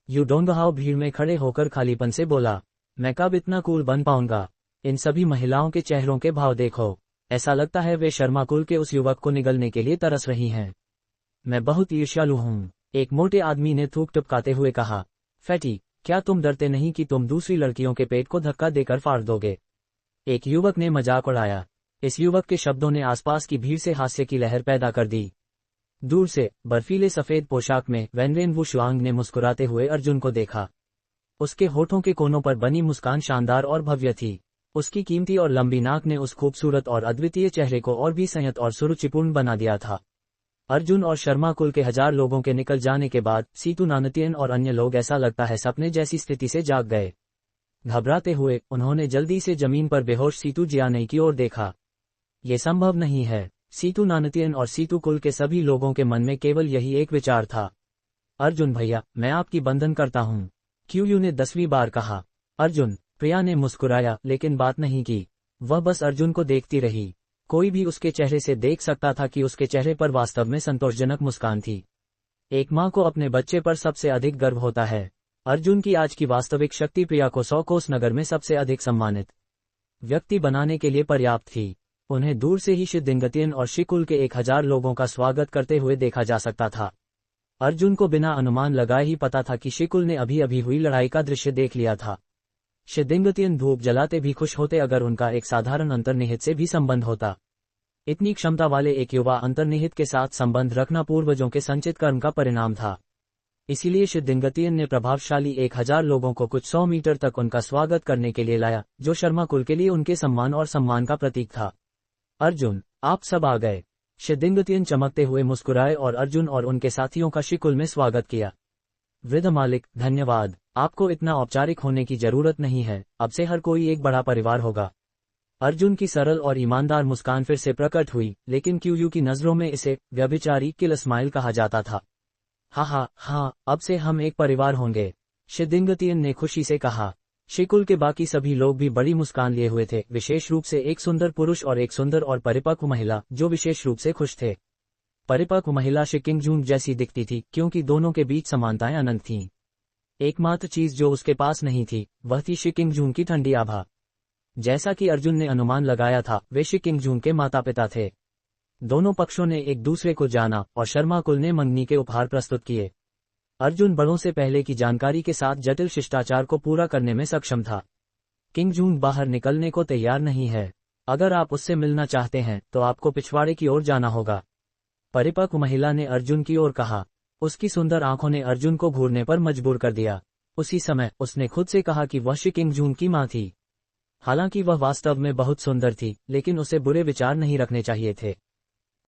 यू डोंट हाउ, भीड़ में खड़े होकर खालीपन से बोला, मैं कब इतना कूल बन पाऊंगा। इन सभी महिलाओं के चेहरों के भाव देखो। ऐसा लगता है वे शर्मा कुल के उस युवक को निगलने के लिए तरस रही हैं। मैं बहुत ईर्ष्यालु हूँ, एक मोटे आदमी ने थूक टपकाते हुए कहा। फैटी, क्या तुम डरते नहीं कि तुम दूसरी लड़कियों के पेट को धक्का देकर फाड़ दोगे? एक युवक ने मजाक उड़ाया। इस युवक के शब्दों ने आसपास की भीड़ से हास्य की लहर पैदा कर दी। दूर से बर्फीले सफेद पोशाक में वैनरेन वुशुआंग ने मुस्कुराते हुए अर्जुन को देखा। उसके होठों के कोनों पर बनी मुस्कान शानदार और भव्य थी। उसकी कीमती और लंबी नाक ने उस खूबसूरत और अद्वितीय चेहरे को और भी संयत और सुरुचिपूर्ण बना दिया था। अर्जुन और शर्मा कुल के 1000 लोगों के निकल जाने के बाद सीतू नानतियन और अन्य लोग ऐसा लगता है सपने जैसी स्थिति से जाग गए। घबराते हुए उन्होंने जल्दी से जमीन पर बेहोश सीतू जियानई की ओर देखा। ये संभव नहीं है। सीतू नानतियन और सीतू कुल के सभी लोगों के मन में केवल यही एक विचार था। अर्जुन भैया, मैं आपकी बंधन करता हूँ, क्यूयू ने 10वीं बार कहा। अर्जुन, प्रिया ने मुस्कुराया लेकिन बात नहीं की। वह बस अर्जुन को देखती रही। कोई भी उसके चेहरे से देख सकता था कि उसके चेहरे पर वास्तव में संतोषजनक मुस्कान थी। एक माँ को अपने बच्चे पर सबसे अधिक गर्व होता है। अर्जुन की आज की वास्तविक शक्ति प्रिया को 100 कोस नगर में सबसे अधिक सम्मानित व्यक्ति बनाने के लिए पर्याप्त थी। उन्हें दूर से ही शिद्दिंगतियन और शिकुल के 1000 लोगों का स्वागत करते हुए देखा जा सकता था। अर्जुन को बिना अनुमान लगाए ही पता था कि शिकुल ने अभी अभी हुई लड़ाई का दृश्य देख लिया था। शिद्दिंगतियन धूप जलाते भी खुश होते अगर उनका एक साधारण अंतर्निहित से भी संबंध होता। इतनी क्षमता वाले एक युवा अंतर्निहित के साथ संबंध रखना पूर्वजों के संचित कर्म का परिणाम था। इसीलिए शिद्दिंगतियन ने प्रभावशाली 1000 लोगों को कुछ 100 मीटर तक उनका स्वागत करने के लिए लाया, जो शर्मा कुल के लिए उनके सम्मान और सम्मान का प्रतीक था। अर्जुन, आप सब आ गए। शिद्दिंगतियन चमकते हुए मुस्कुराए और अर्जुन और उनके साथियों का शिकुल में स्वागत किया। वृद्ध मालिक, धन्यवाद। आपको इतना औपचारिक होने की जरूरत नहीं है, अब से हर कोई एक बड़ा परिवार होगा। अर्जुन की सरल और ईमानदार मुस्कान फिर से प्रकट हुई, लेकिन क्यूयू की नजरों में इसे व्यभिचारी किल स्माइल कहा जाता था। हाँ, अब से हम एक परिवार होंगे, शिद्दिंगतियन ने खुशी से कहा। शिकुल के बाकी सभी लोग भी बड़ी मुस्कान लिए हुए थे, विशेष रूप से एक सुंदर पुरुष और एक सुंदर और परिपक्व महिला, जो विशेष रूप से खुश थे। परिपक्व महिला शिकिंगजूंग जैसी दिखती थी, क्योंकि दोनों के बीच समानताएं अनंत थीं। एकमात्र चीज जो उसके पास नहीं थी, वह थी शिकिंगजूंग की ठंडी आभा। जैसा कि अर्जुन ने अनुमान लगाया था, वे शिकिंगजूंग के माता पिता थे। दोनों पक्षों ने एक दूसरे को जाना और शर्मा कुल ने मंगनी के उपहार प्रस्तुत किए। अर्जुन बड़ों से पहले की जानकारी के साथ जटिल शिष्टाचार को पूरा करने में सक्षम था। किंगजूंग बाहर निकलने को तैयार नहीं है। अगर आप उससे मिलना चाहते हैं तो आपको पिछवाड़े की ओर जाना होगा, परिपक्व महिला ने अर्जुन की ओर कहा। उसकी सुंदर आंखों ने अर्जुन को घूरने पर मजबूर कर दिया। उसी समय उसने खुद से कहा कि वह शिकिंगजूंग की मां थी। हालांकि वह वास्तव में बहुत सुंदर थी, लेकिन उसे बुरे विचार नहीं रखने चाहिए थे।